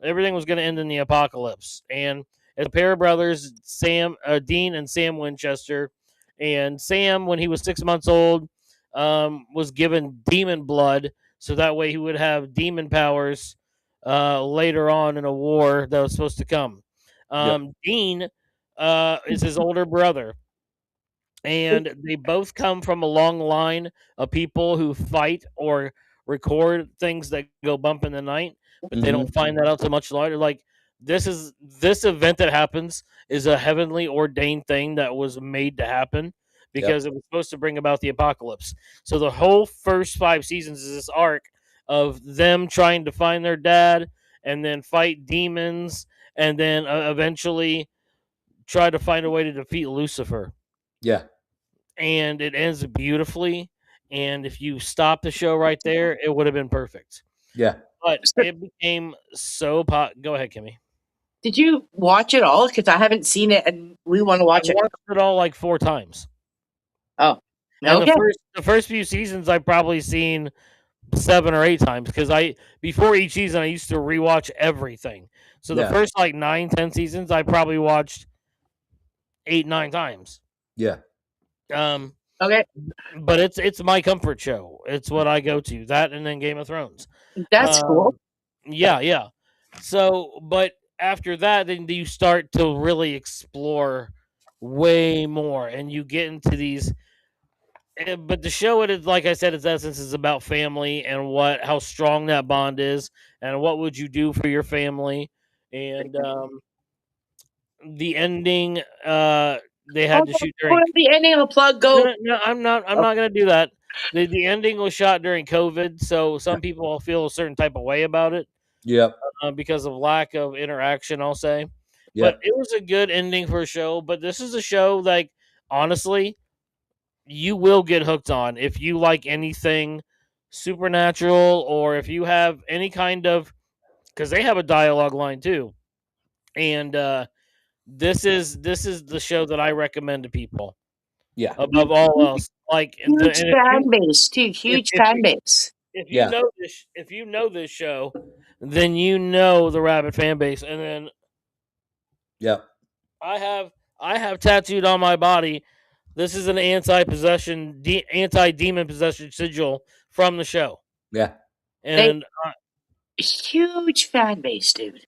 Everything was going to end in the apocalypse, and it's a pair of brothers, Dean and Sam Winchester. And Sam, when he was 6 months old, was given demon blood, so that way he would have demon powers later on in a war that was supposed to come. Yep. Dean is his older brother, and they both come from a long line of people who fight or record things that go bump in the night, but they Mhm. don't find that out till much later. Like this event that happens is a heavenly ordained thing that was made to happen Yep. because it was supposed to bring about the apocalypse. So the whole first 5 seasons is this arc of them trying to find their dad and then fight demons and then eventually try to find a way to defeat Lucifer, Yeah. and it ends beautifully. And if you stop the show right there, it would have been perfect. Yeah. But it became so Go ahead, Kimmy. Did you watch it all? Because I haven't seen it, and we want to I've watch it. watched it all like 4 times, Oh, and okay. the first few seasons I've probably seen 7 or 8 times because I before each season I used to rewatch everything. So the Yeah. first like 9, 10 seasons I probably watched 8, 9 times. Yeah. Um, Okay, but it's my comfort show. It's what I go to. That and then Game of Thrones. that's cool. Yeah. So, but after that, then you start to really explore way more, and you get into these. But the show, it is like I said, its essence is about family and how strong that bond is, and what would you do for your family, and the ending. They Oh, had to shoot put during. the ending of the plug. No, Go. no, no, I'm not. I'm Oh, not going to do that. The ending was shot during COVID, so some people feel a certain type of way about it Yep. because of lack of interaction. I'll say, but Yep. it was a good ending for a show. But this is a show like honestly, you will get hooked on if you like anything supernatural or if you have any kind of because they have a dialogue line too, and this is the show that I recommend to people Yeah. above all else. Like Huge and fan base, too. Huge fan base. if you Yeah. know this show, then you know the Rabbit fan base. And then Yep. I have tattooed on my body. This is an anti-demon possession sigil from the show. Yeah. And Huge fan base, dude.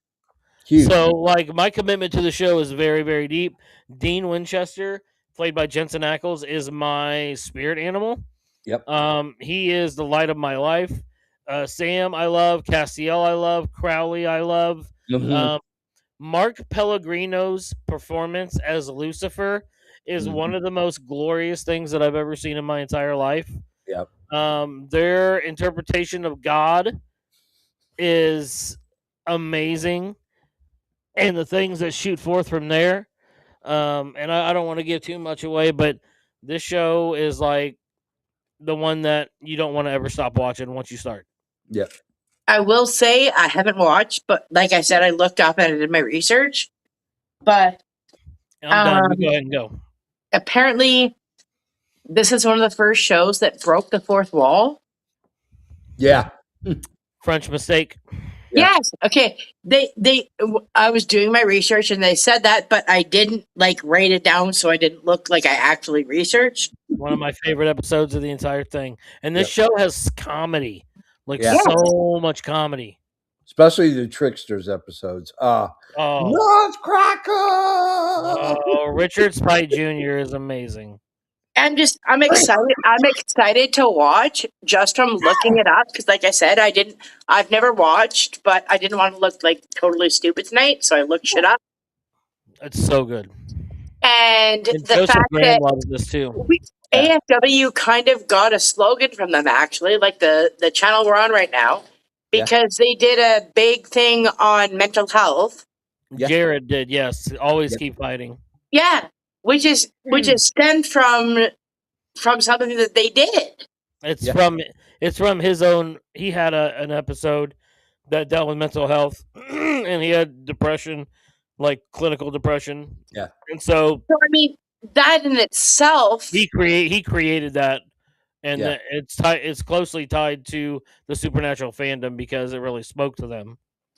Huge. so, like, my commitment to the show is very, very deep. Dean Winchester, played by Jensen Ackles, is my spirit animal. Yep. He is the light of my life. Sam, I love. Castiel, I love. Crowley, I love. Mhm. Mark Pellegrino's performance as Lucifer is one Mhm. of the most glorious things that I've ever seen in my entire life. Yep. Their interpretation of God is amazing, and the things that shoot forth from there. And I don't want to give too much away, but this show is like the one that you don't want to ever stop watching once you start. Yep. I will say I haven't watched, but like I said, I looked up and I did my research. But I'm done. You go ahead and go. apparently, this is one of the first shows that broke the fourth wall. Yeah. French mistake. Yeah. Yes. Okay. I was doing my research and they said that, but I didn't like write it down, so I didn't look like I actually researched. One of my favorite episodes of the entire thing. And this Yep. show has comedy, like Yeah. so much comedy. Especially the Tricksters episodes. Oh, Nutcracker. Richard Spite Jr. is amazing. I'm excited. I'm excited to watch just from looking it up because, like I said, I've never watched, but I didn't want to look like totally stupid tonight, so I looked shit up. It's so good. And And the Joseph fact Graham that loves this too. Yeah. AFW kind of got a slogan from them, actually, like the channel we're on right now, Yeah. because they did a big thing on mental health. Yeah. Jared did, yes. Always Yep. keep fighting. Yeah, which is stemmed from something that they did. It's Yeah. from his own. He had an episode that dealt with mental health, and he had depression, like clinical depression. Yeah. And so So I mean, that in itself, he created that, and Yeah. it's closely tied to the supernatural fandom because it really spoke to them.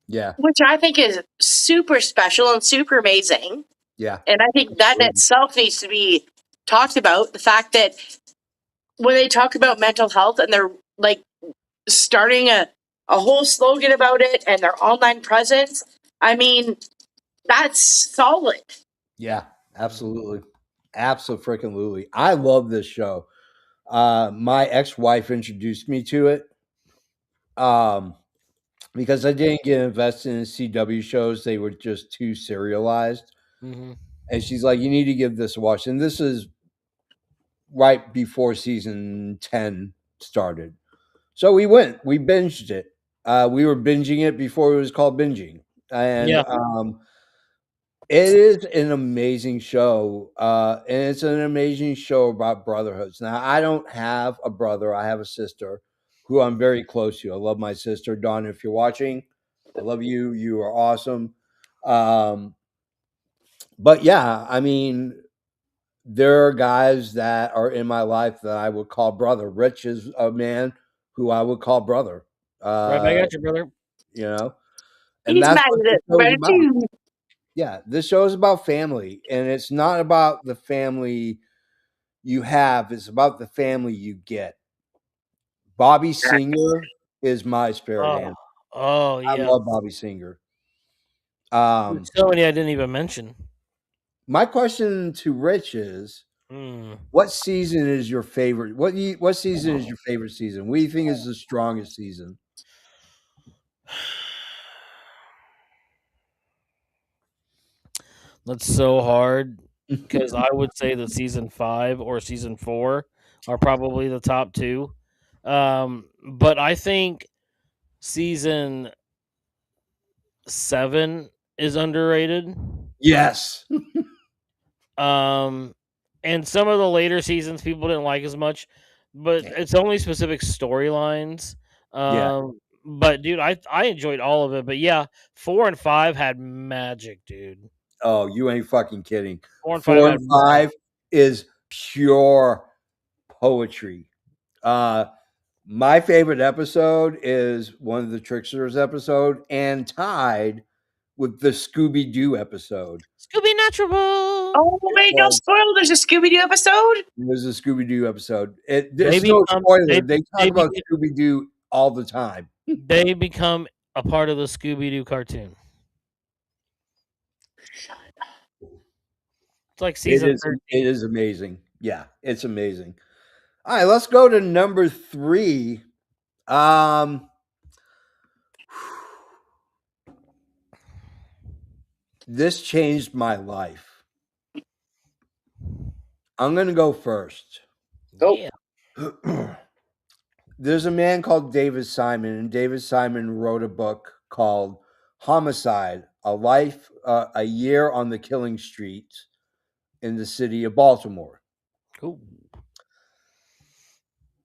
Yeah. which I think is super special and super amazing. Yeah. And I think that in Absolutely. itself needs to be talked about. The fact that when they talk about mental health and they're like starting a whole slogan about it and their online presence, I mean, that's solid. Yeah. Absolutely. Absolutely. I love this show. My ex-wife introduced me to it. Because I didn't get invested in CW shows. They were just too serialized. Mm-hmm. And she's like, you need to give this a watch. And this is right before season 10 started. So we binged it. We were binging it before it was called binging. And Yeah. it is an amazing show. And it's an amazing show about brotherhoods. Now, I don't have a brother. I have a sister who I'm very close to. I love my sister. Dawn, if you're watching, I love you. You are awesome. But yeah, I mean, there are guys that are in my life that I would call brother. Rich is a man who I would call brother. Right back at you, brother. You know, and He's that's mad what at this it, show is but about. too. Yeah, this show is about family, and it's not about the family you have; it's about the family you get. Bobby Singer is my spirit animal. Oh I yeah. love Bobby Singer. There's so many I didn't even mention. My question to Rich is, what season is your favorite? What season is your favorite season? What do you think is the strongest season? That's so hard because I would say that season 5 or season 4 are probably the top two. But I think season 7 is underrated. Yes. And some of the later seasons people didn't like as much, but it's only specific storylines. Yeah. But dude, I enjoyed all of it. But yeah, 4 and 5 had magic, dude. Oh, you ain't fucking kidding. 4 and 5 Four had and five is pure poetry. My favorite episode is one of the Tricksters episode, and tied with the Scooby Doo episode. Scooby Natural. Oh wait, no spoil. There's a Scooby Doo episode. There's a Scooby Doo episode. There's They no become- spoiler. they- They talk they about be- Scooby Doo all the time. They become a part of the Scooby Doo cartoon. It's like season 13. It is amazing. Yeah, it's amazing. All right, let's go to number 3. This changed my life. I'm going to go first. Yeah. There's a man called David Simon, and David Simon wrote a book called Homicide: A Year on the Killing Streets in the City of Baltimore. Cool.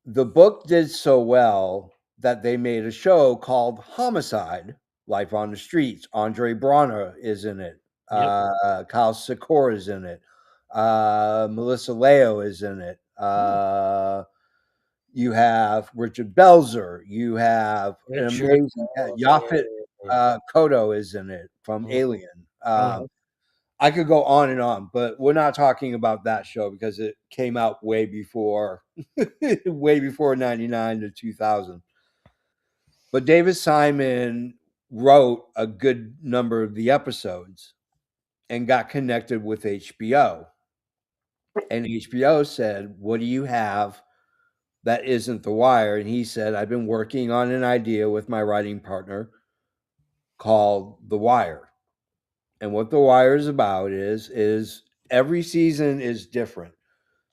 The book did so well that they made a show called Homicide: Life on the Streets. Andre Bronner is in it. Yep. Kyle Secor is in it. Melissa Leo is in it. You have Richard Belzer. You have an amazing Yaphet Kotto is in it from Alien. I could go on and on, but we're not talking about that show because it came out way before 99 to 2000. But David Simon wrote a good number of the episodes and got connected with HBO. And HBO said, "What do you have that isn't The Wire?" And he said, "I've been working on an idea with my writing partner called The Wire." And what The Wire is about is every season is different.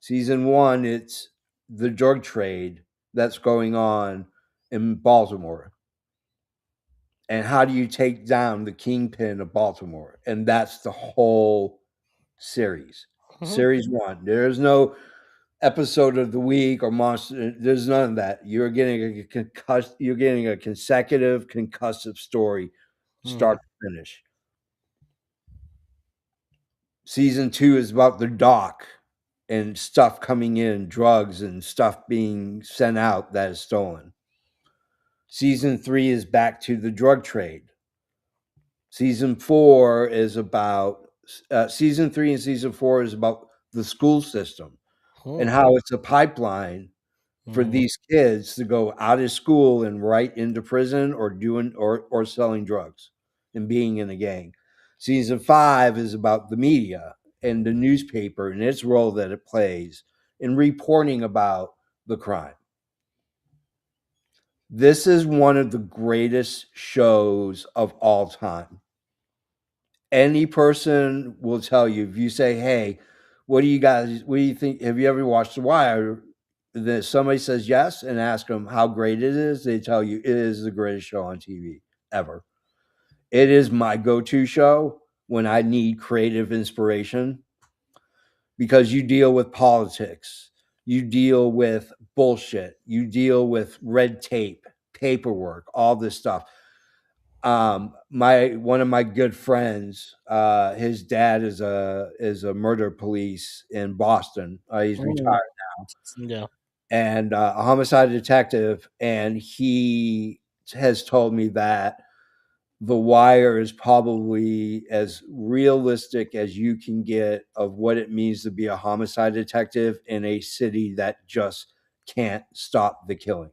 Season 1, it's the drug trade that's going on in Baltimore. And how do you take down the kingpin of Baltimore? And that's the whole series. Series 1. There's no episode of the week or monster. There's none of that. You're getting a consecutive concussive story, start to finish. Season 2 is about the dock and stuff coming in, drugs and stuff being sent out that is stolen. Season 3 is back to the drug trade. Season 4 is about season 3 and season 4 is about the school system and how it's a pipeline for these kids to go out of school and right into prison or doing or selling drugs and being in a gang. Season 5 is about the media and the newspaper and its role that it plays in reporting about the crime. This is one of the greatest shows of all time. Any person will tell you, if you say, "Hey, what do you think? Have you ever watched The Wire?" Then somebody says yes and ask them how great it is. They tell you it is the greatest show on TV ever. It is my go-to show when I need creative inspiration because you deal with politics, you deal with bullshit, you deal with red tape, paperwork, all this stuff. One of my good friends, his dad is a murder police in Boston. He's retired now. Yeah. And a homicide detective, and he has told me that The Wire is probably as realistic as you can get of what it means to be a homicide detective in a city that just can't stop the killing.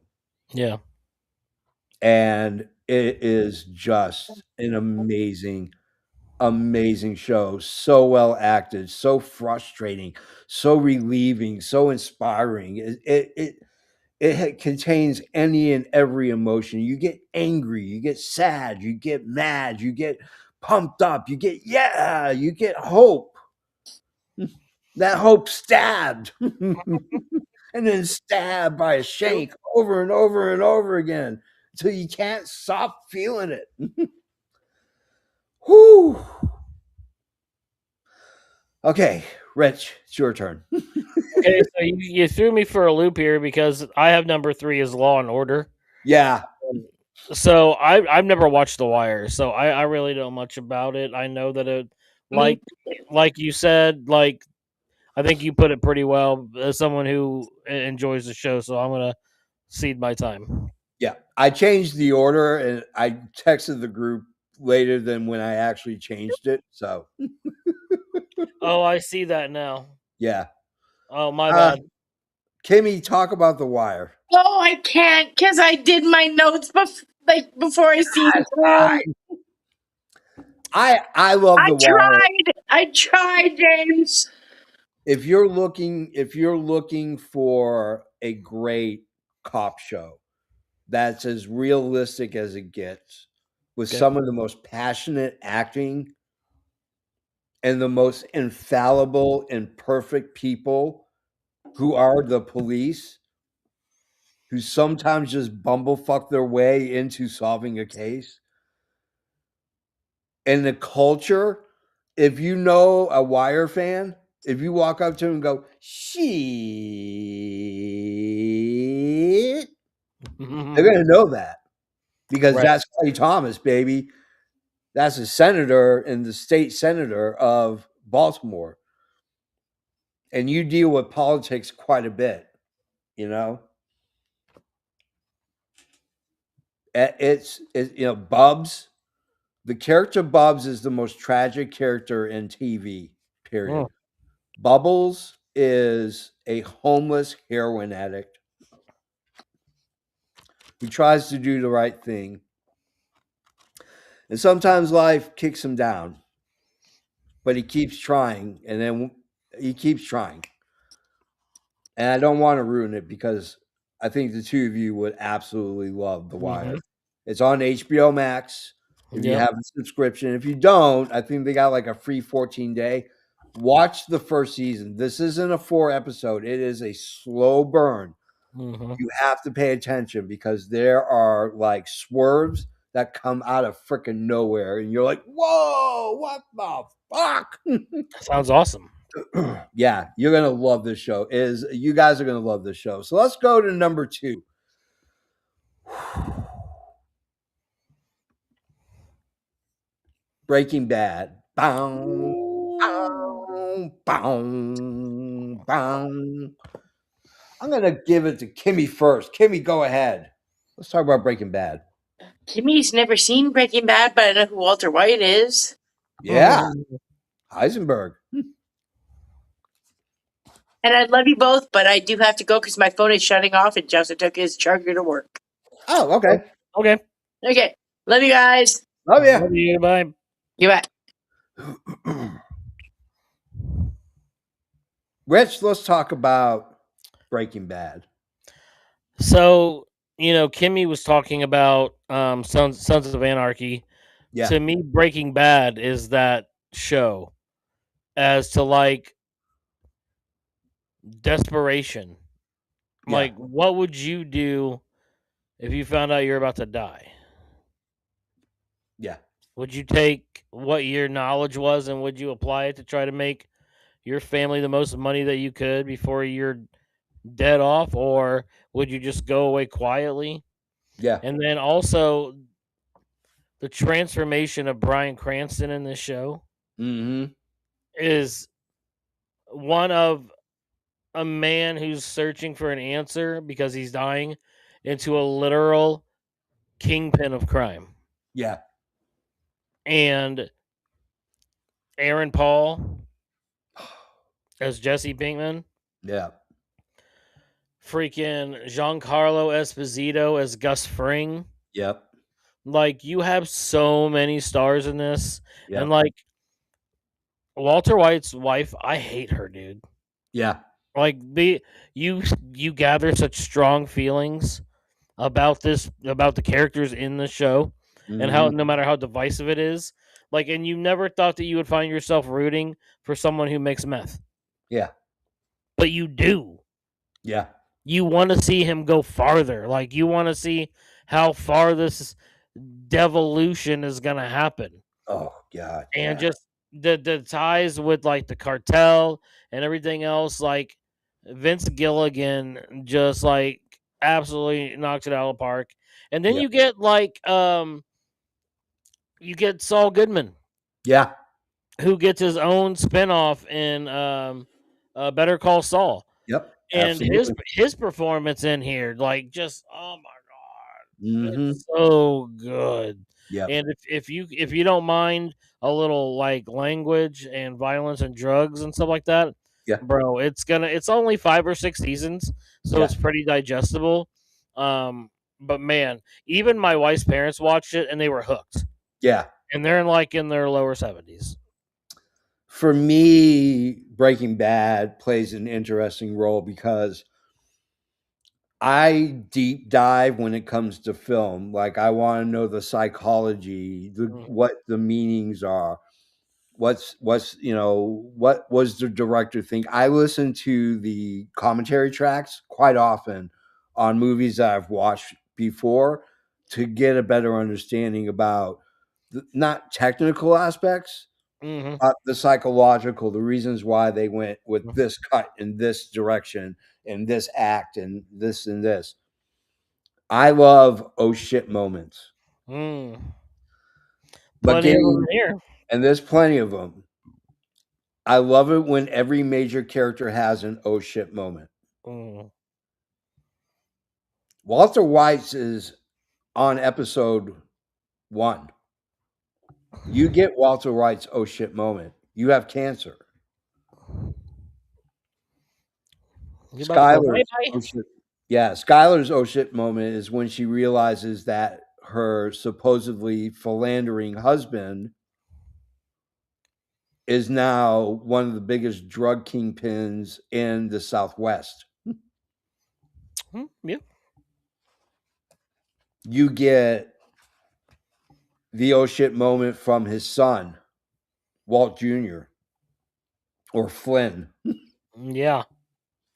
Yeah. And it is just an amazing show. So well acted, so frustrating, so relieving, so inspiring. It contains any and every emotion. You get angry, you get sad, you get mad, you get pumped up, you get hope. That hope stabbed. And then stabbed by a shank over and over and over again until you can't stop feeling it. Whew. Okay, Rich, it's your turn. Okay, so you threw me for a loop here because I have number 3 as Law and Order. Yeah. So I've never watched The Wire, so I really don't know much about it. I know that like you said, like I think you put it pretty well as someone who enjoys the show, so I'm gonna cede my time. Yeah, I changed the order and I texted the group later than when I actually changed it. So Oh, I see that now. yeah, Oh, my bad. Kimmy, talk about The Wire. Oh, I can't because I did my notes before I see That's them. fine. I love The Wire. I tried, James. If you're looking for a great cop show that's as realistic as it gets, with Okay. some of the most passionate acting and the most infallible and perfect people who are the police, who sometimes just bumblefuck their way into solving a case. And the culture, if you know a Wire fan, if you walk up to him and go, shit, they're going to know that because Right. that's Clay Thomas, baby. That's a senator and the state senator of Baltimore. And you deal with politics quite a bit, you know? It's Bubs. The character Bubs is the most tragic character in TV, period. Oh. Bubbles is a homeless heroin addict who tries to do the right thing. And sometimes life kicks him down, but he keeps trying, and then he keeps trying. And I don't want to ruin it because I think the two of you would absolutely love The Wire. Mhm. It's on HBO Max. If you Yep. have a subscription, if you don't, I think they got like a free 14-day. Watch the first season. This isn't a 4-episode. It is a slow burn. Mhm. You have to pay attention because there are like swerves that come out of freaking nowhere, and you're like, "Whoa, what the fuck?" Sounds awesome. Yeah, you're gonna love this show. You guys are gonna love this show. So let's go to number 2. Breaking Bad. Bow, bow, bow, bow. I'm gonna give it to Kimmy first. Kimmy, go ahead. Let's talk about Breaking Bad. Kimmy's never seen Breaking Bad, but I know who Walter White is. Yeah, Heisenberg. And I love you both, but I do have to go because my phone is shutting off and Justin took his charger to work. Oh, okay. Okay. Okay. Love you guys. Love ya. Love you. Bye. Goodbye. Rich, let's talk about Breaking Bad. So, Kimmy was talking about Sons of Anarchy. Yeah. To me, Breaking Bad is that show as to like desperation. Yeah. Like, what would you do if you found out you're about to die? Yeah. Would you take what your knowledge was and would you apply it to try to make your family the most money that you could before you're dead off, or would you just go away quietly? Yeah. And then also the transformation of Bryan Cranston in this show Mm-hmm. is one of a man who's searching for an answer because he's dying into a literal kingpin of crime. Yeah. And Aaron Paul as Jesse Pinkman. Yeah. Freaking Giancarlo Esposito as Gus Fring. Yep. Like, you have so many stars in this. Yep. And like Walter White's wife, I hate her, dude. Yeah. Like you gather such strong feelings about the characters in the show, and how no matter how divisive it is, like, and you never thought that you would find yourself rooting for someone who makes meth. Yeah. But you do. Yeah. You want to see him go farther. Like, you want to see how far this devolution is going to happen. Oh God. And yeah. just the ties with like the cartel and everything else, like Vince Gilligan just like absolutely knocks it out of the park. And then Yeah. you get Saul Goodman. Yeah. who gets his own spinoff in Better Call Saul. Yep, And absolutely. his performance in here, like, just, oh my god, Mhm. it's so good. Yep. And if you don't mind a little, like, language and violence and drugs and stuff like that, Yeah. bro, it's only 5 or 6 seasons, so Yeah. it's pretty digestible. But man, even my wife's parents watched it and they were hooked. Yeah. And they're in their lower 70s. For me, Breaking Bad plays an interesting role because I deep dive when it comes to film. Like I want to know the psychology, Mm, what the meanings are. What's what was the director think? I listen to the commentary tracks quite often on movies that I've watched before to get a better understanding about not technical aspects, mhm, the psychological, the reasons why they went with this cut in this direction and this act and this and this. I love oh shit moments, mm. but Plenty of them getting here. and there's plenty of them. I love it when every major character has an oh shit moment. Mm. Walter White's is on episode 1. You get Walter White's oh shit moment. You have cancer. You about to go bye Skylar's bye? oh shit. Yeah, Skylar's oh shit moment is when she realizes that her supposedly philandering husband is now one of the biggest drug kingpins in the Southwest. Yeah. You get the oh shit moment from his son, Walt Jr. or Flynn, Yeah.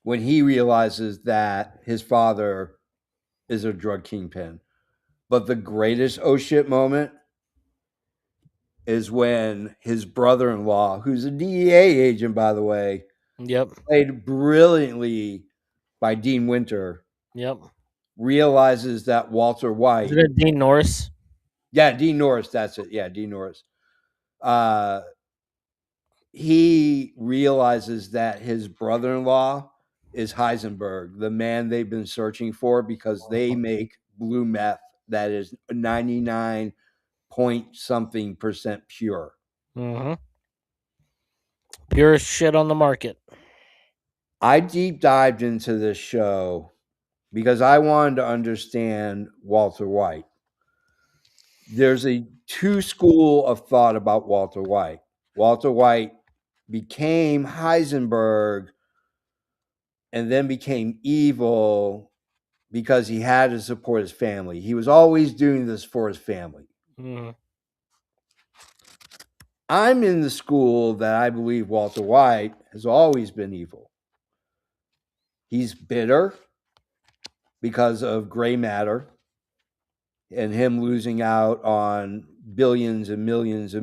when he realizes that his father is a drug kingpin. But the greatest oh shit moment is when his brother in law, who's a DEA agent, by the way, Yep. played brilliantly by Dean Winter, Yep. realizes that Walter White, Isn't it Dean Norris? yeah, Dean Norris, that's it. Yeah, Dean Norris. Uh, he realizes that his brother in law is Heisenberg, the man they've been searching for because they make blue meth that is 99 point something percent pure. Mm-hmm. Purest shit on the market. I deep dived into this show because I wanted to understand Walter White. There's a two school of thought about Walter White. Walter White became Heisenberg and then became evil because he had to support his family. He was always doing this for his family. Mm-hmm. I'm in the school that I believe Walter White has always been evil. He's bitter because of gray matter and him losing out on billions and millions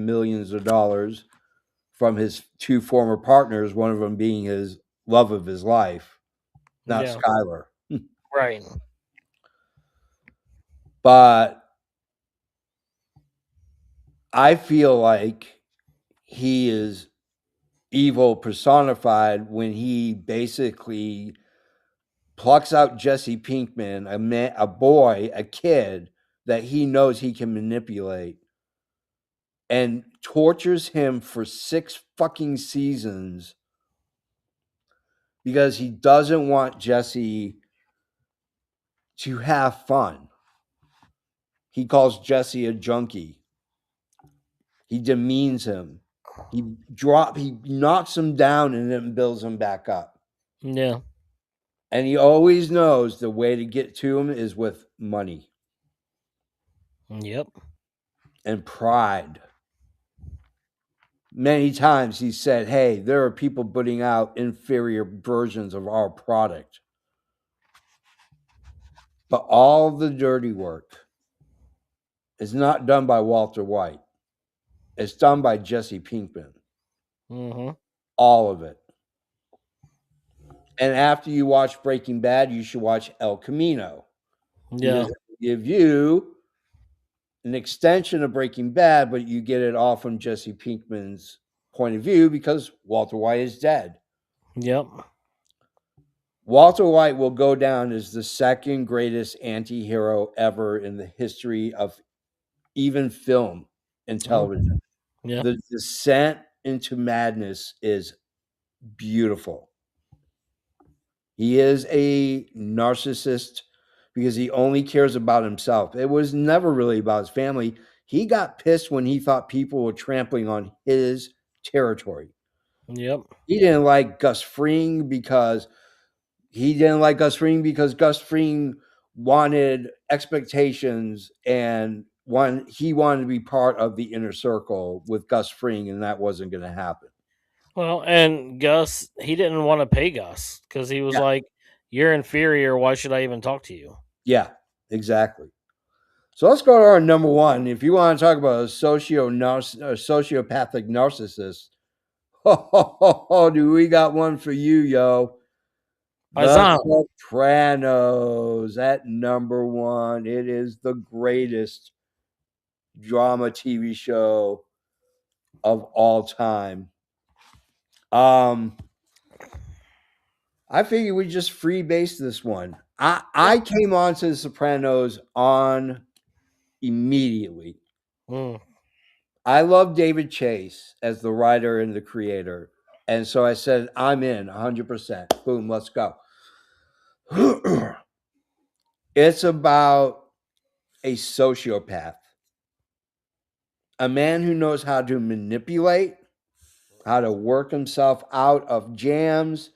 of dollars from his two former partners, one of them being his love of his life, not Yeah. Skylar. Right. But I feel like he is evil personified when he basically plucks out Jesse Pinkman, a boy, a kid that he knows he can manipulate, and tortures him for 6 fucking seasons because he doesn't want Jesse to have fun. He calls Jesse a junkie. He demeans him. He knocks him down and then builds him back up. Yeah. And he always knows the way to get to him is with money Yep. and pride. Many times he said, "Hey, there are people putting out inferior versions of our product." But all the dirty work is not done by Walter White. It's done by Jesse Pinkman. Mm-hmm. All of it. And after you watch Breaking Bad, you should watch El Camino Yeah. because it will give you an extension of Breaking Bad, but you get it all from Jesse Pinkman's point of view because Walter White is dead. Yep. Walter White will go down as the second greatest anti-hero ever in the history of even film and television. Yeah. The descent into madness is beautiful. He is a narcissist because he only cares about himself. It was never really about his family. He got pissed when he thought people were trampling on his territory. Yep. He didn't like Gus Fring because Gus Fring wanted expectations and he wanted to be part of the inner circle with Gus Fring, and that wasn't going to happen. Well, and Gus, he didn't want to pay Gus because he was Yeah. like, "You're inferior. Why should I even talk to you?" Yeah, exactly. So let's go to our number one. If you want to talk about a sociopathic narcissist, do we got one for you, yo? The Paisano. Sopranos at number one. It is the greatest drama TV show of all time. I figured we just freebase this one. I came on to The Sopranos on immediately. Mm. I love David Chase as the writer and the creator. And so I said, I'm in 100%. Boom, let's go. It's about a sociopath, a man who knows how to manipulate, how to work himself out of jams,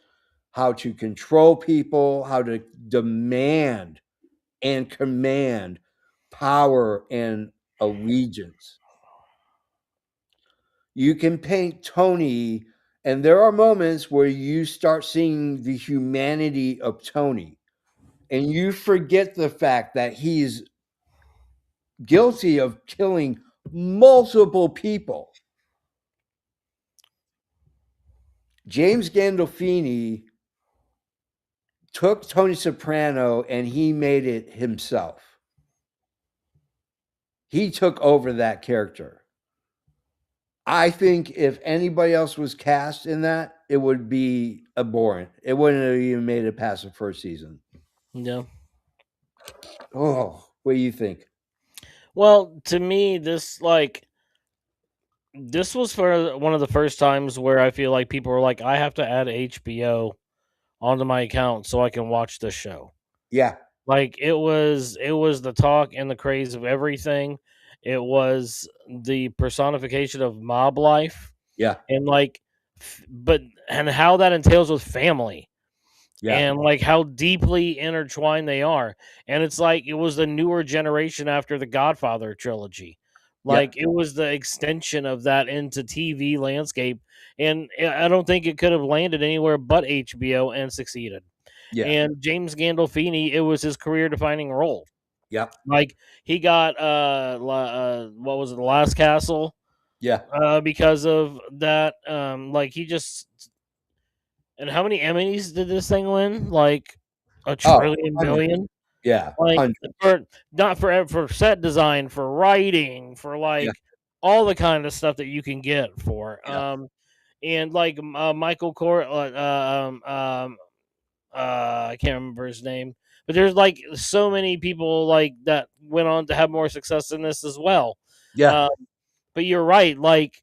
how to control people, how to demand and command power and allegiance. You can paint Tony, and there are moments where you start seeing the humanity of Tony, and you forget the fact that he's guilty of killing multiple people. James Gandolfini took Tony Soprano and he made it himself. He took over that character. I think if anybody else was cast in that, it would be abhorrent. It wouldn't have even made it past the first season. Yeah. Oh, what do you think? Well, to me, this was for one of the first times where I feel like people were like, I have to add HBO onto my account so I can watch this show. Yeah. Like it was the talk and the craze of everything. It was the personification of mob life Yeah. and and how that entails with family. Yeah. And like how deeply intertwined they are. And it's like it was the newer generation after the Godfather trilogy. Like it was the extension of that into TV landscape. And I don't think it could have landed anywhere but HBO and succeeded. Yeah. And James Gandolfini, it was his career defining role. Yeah. Like he got what was it, The Last Castle? Yeah. Because of that. Like he just, and how many Emmys did this thing win? Like a trillion billion? Yeah. Like 100. for not for set design, for writing, for like all the kind of stuff that you can get for. Yeah. And like Michael I can't remember his name, but there's like so many people like that went on to have more success in this as well. Yeah. But you're right, like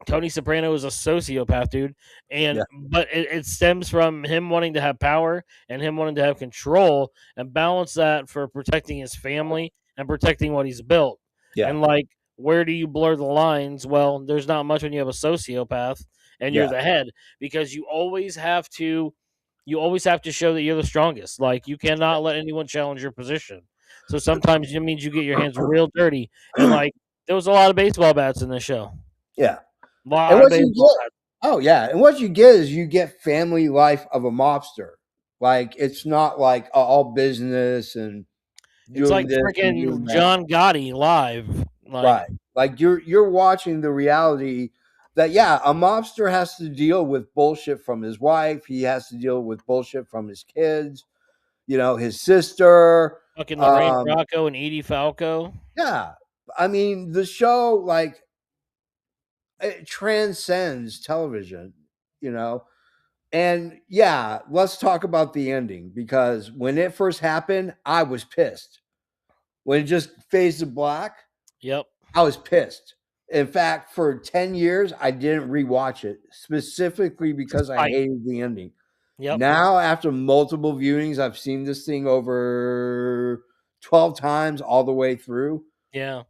Tony Soprano is a sociopath, dude, and but it stems from him wanting to have power and him wanting to have control and balance that for protecting his family and protecting what he's built. Yeah. And like, where do you blur the lines? Well, there's not much when you have a sociopath and you're Yeah. the head, because you always have to show that you're the strongest. Like you cannot let anyone challenge your position. So sometimes it means you get your hands real dirty. And like there was a lot of baseball bats in this show. Yeah. A lot And of what you baseball get, bats. oh yeah, and what you get is you get family life of a mobster. Like it's not like all business and It's doing like this and doing freaking that. John Gotti live. Like Right. Like you're watching the reality that a mobster has to deal with bullshit from his wife. He has to deal with bullshit from his kids, his sister. fucking Lorraine Bracco and Edie Falco. Yeah. I mean, the show, like, it transcends television, you know. And yeah, let's talk about the ending because when it first happened, I was pissed. When it just fades to black, Yep. I was pissed. In fact, for 10 years, I didn't rewatch it specifically because I Spike. hated the ending. Yep. Now, after multiple viewings, I've seen this thing over 12 times all the way through. Yeah.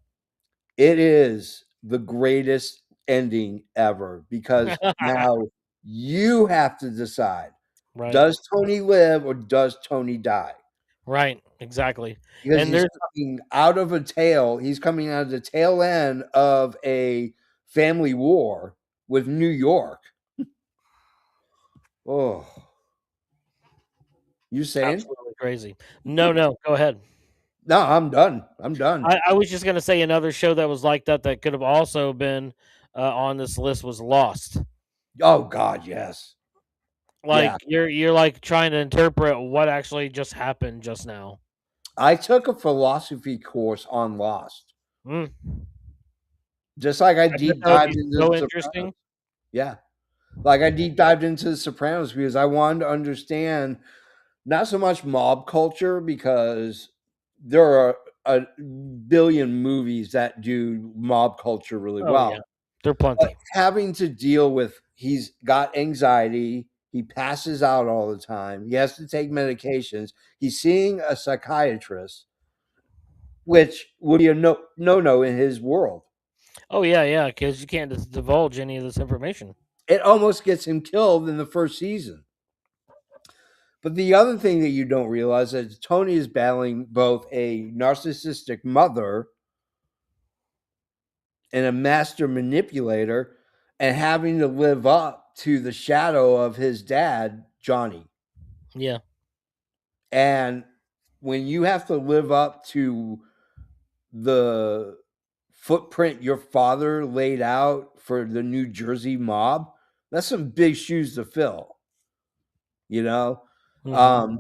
It is the greatest ending ever because now you have to decide, Right. does Tony live or does Tony die? Right. Exactly. Because And there's he's coming out of the tail end of a family war with New York. Oh, you saying? absolutely crazy. No, no, go ahead. No, I'm done. I'm done. I was just gonna say another show that was like that that could have also been on this list was Lost. Oh God, yes. Like Yeah. you're like trying to interpret what actually just happened just now. I took a philosophy course on Lost. Mm. Just like I I bet deep that would be dived into so the Sopranos. interesting. Yeah. Like I deep dived into the Sopranos because I wanted to understand not so much mob culture because there are a billion movies that do mob culture really Oh yeah, well. there are But plenty. having to deal with he's got anxiety, he passes out all the time, he has to take medications, he's seeing a psychiatrist, which would be a no in his world. Oh yeah, yeah, because you can't divulge any of this information. It almost gets him killed in the first season. But the other thing that you don't realize is Tony is battling both a narcissistic mother and a master manipulator and having to live up to the shadow of his dad, Johnny. Yeah, And when you have to live up to the footprint your father laid out for the New Jersey mob, that's some big shoes to fill, you know? hmm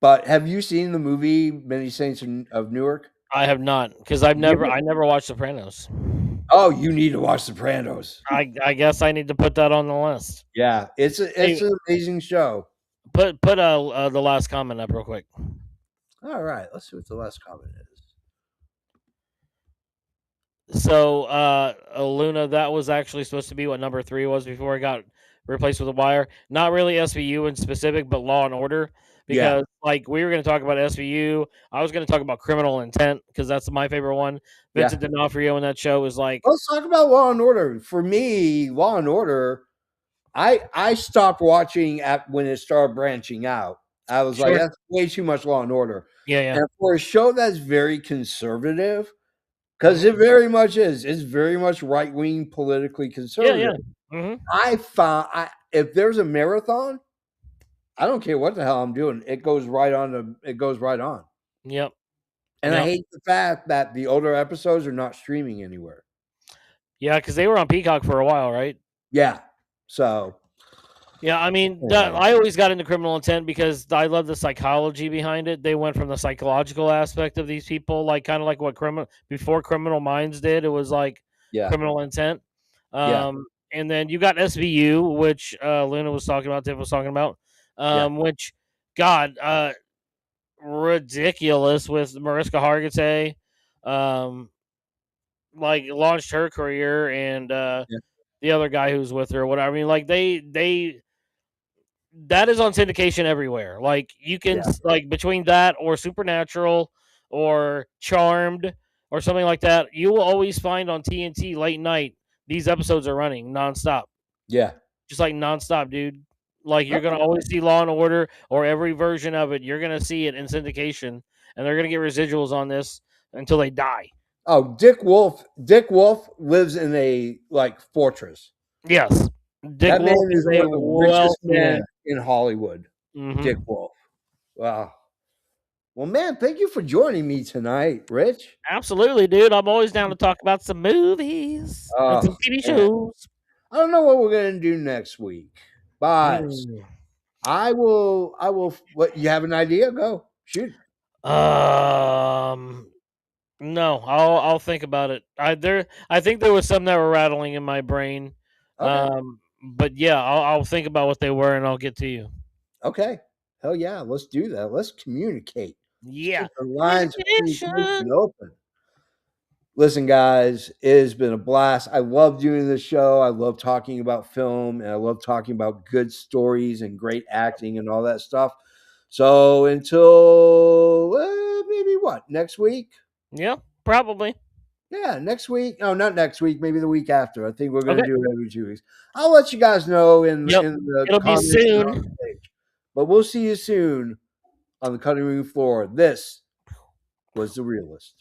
But have you seen the movie Many Saints of Newark? I have not because Give it. I never watched Sopranos. Oh, you need to watch Sopranos. I guess I need to put that on the list. Yeah, it's Hey, an amazing show. put the last comment up real quick. All right, let's see what the last comment is. So Luna, that was actually supposed to be what number 3 was before it got replaced with a wire. Not really SVU in specific, but Law and Order. Yeah, Because like we were going to talk about SVU, I was going to talk about Criminal Intent because that's my favorite one. yeah. Vincent D'Onofrio in that show is like, Let's talk about Law and Order. For me, Law and Order, I stopped watching at when it started branching out. I was like, sure, that's way too much Law and Order. yeah, yeah, And for a show that's very conservative, because mhm, it very much is, it's very much right wing politically yeah, conservative. yeah, hmm I found if there's a marathon, I don't care what the hell I'm doing. It goes right on. It goes right on. yep, And I yep, hate the fact that the older episodes are not streaming anywhere. yeah, because they were on Peacock for a while, right? Yeah. So Yeah, I mean, anyway, I always got into Criminal Intent because I love the psychology behind it. They went from the psychological aspect of these people, like kind of like what Criminal Minds did. It was like yeah, Criminal Intent, yeah, and then you got SVU, which Luna was talking about, Tiff was talking about, yeah, which God, ridiculous with Mariska Hargitay, um, like launched her career and yeah, the other guy who's with her, whatever. I mean, like they that is on syndication everywhere. Like you can yeah, like between that or Supernatural or Charmed or something like that, you will always find on TNT late night these episodes are running nonstop, yeah. just like nonstop, dude. Like you're gonna Okay. always see Law and Order or every version of it. You're gonna see it in syndication, and they're gonna get residuals on this until they die. Oh, Dick Wolf. Dick Wolf lives in a like fortress. Yes, Dick That man Wolf is is a one of the richest men wealthy man. in Hollywood. Dick Hmm Wolf. Wow. Well, man, thank you for joining me tonight, Rich. Absolutely, dude. I'm always down to talk about some movies and some Oh TV man, shows. I don't know what we're gonna do next week, but Mm. I will. I will. What you have an idea? Go shoot. Um, No, I'll think about it. I think there was some that were rattling in my brain. Okay. But yeah, I'll think about what they were and I'll get to you. Okay. Hell yeah. Let's do that. Let's communicate. Let's Yeah. keep the lines of Communication. communication open. Listen, guys, it has been a blast. I love doing this show. I love talking about film and I love talking about good stories and great acting and all that stuff. So until maybe what, next week? Yeah, probably. Yeah, next week. No, not next week. Maybe the week after. I think we're going Okay. to do it every 2 weeks. I'll let you guys know Yep. in the It'll be comments and on soon. the page. But we'll see you soon on the cutting room floor. This was The Realist.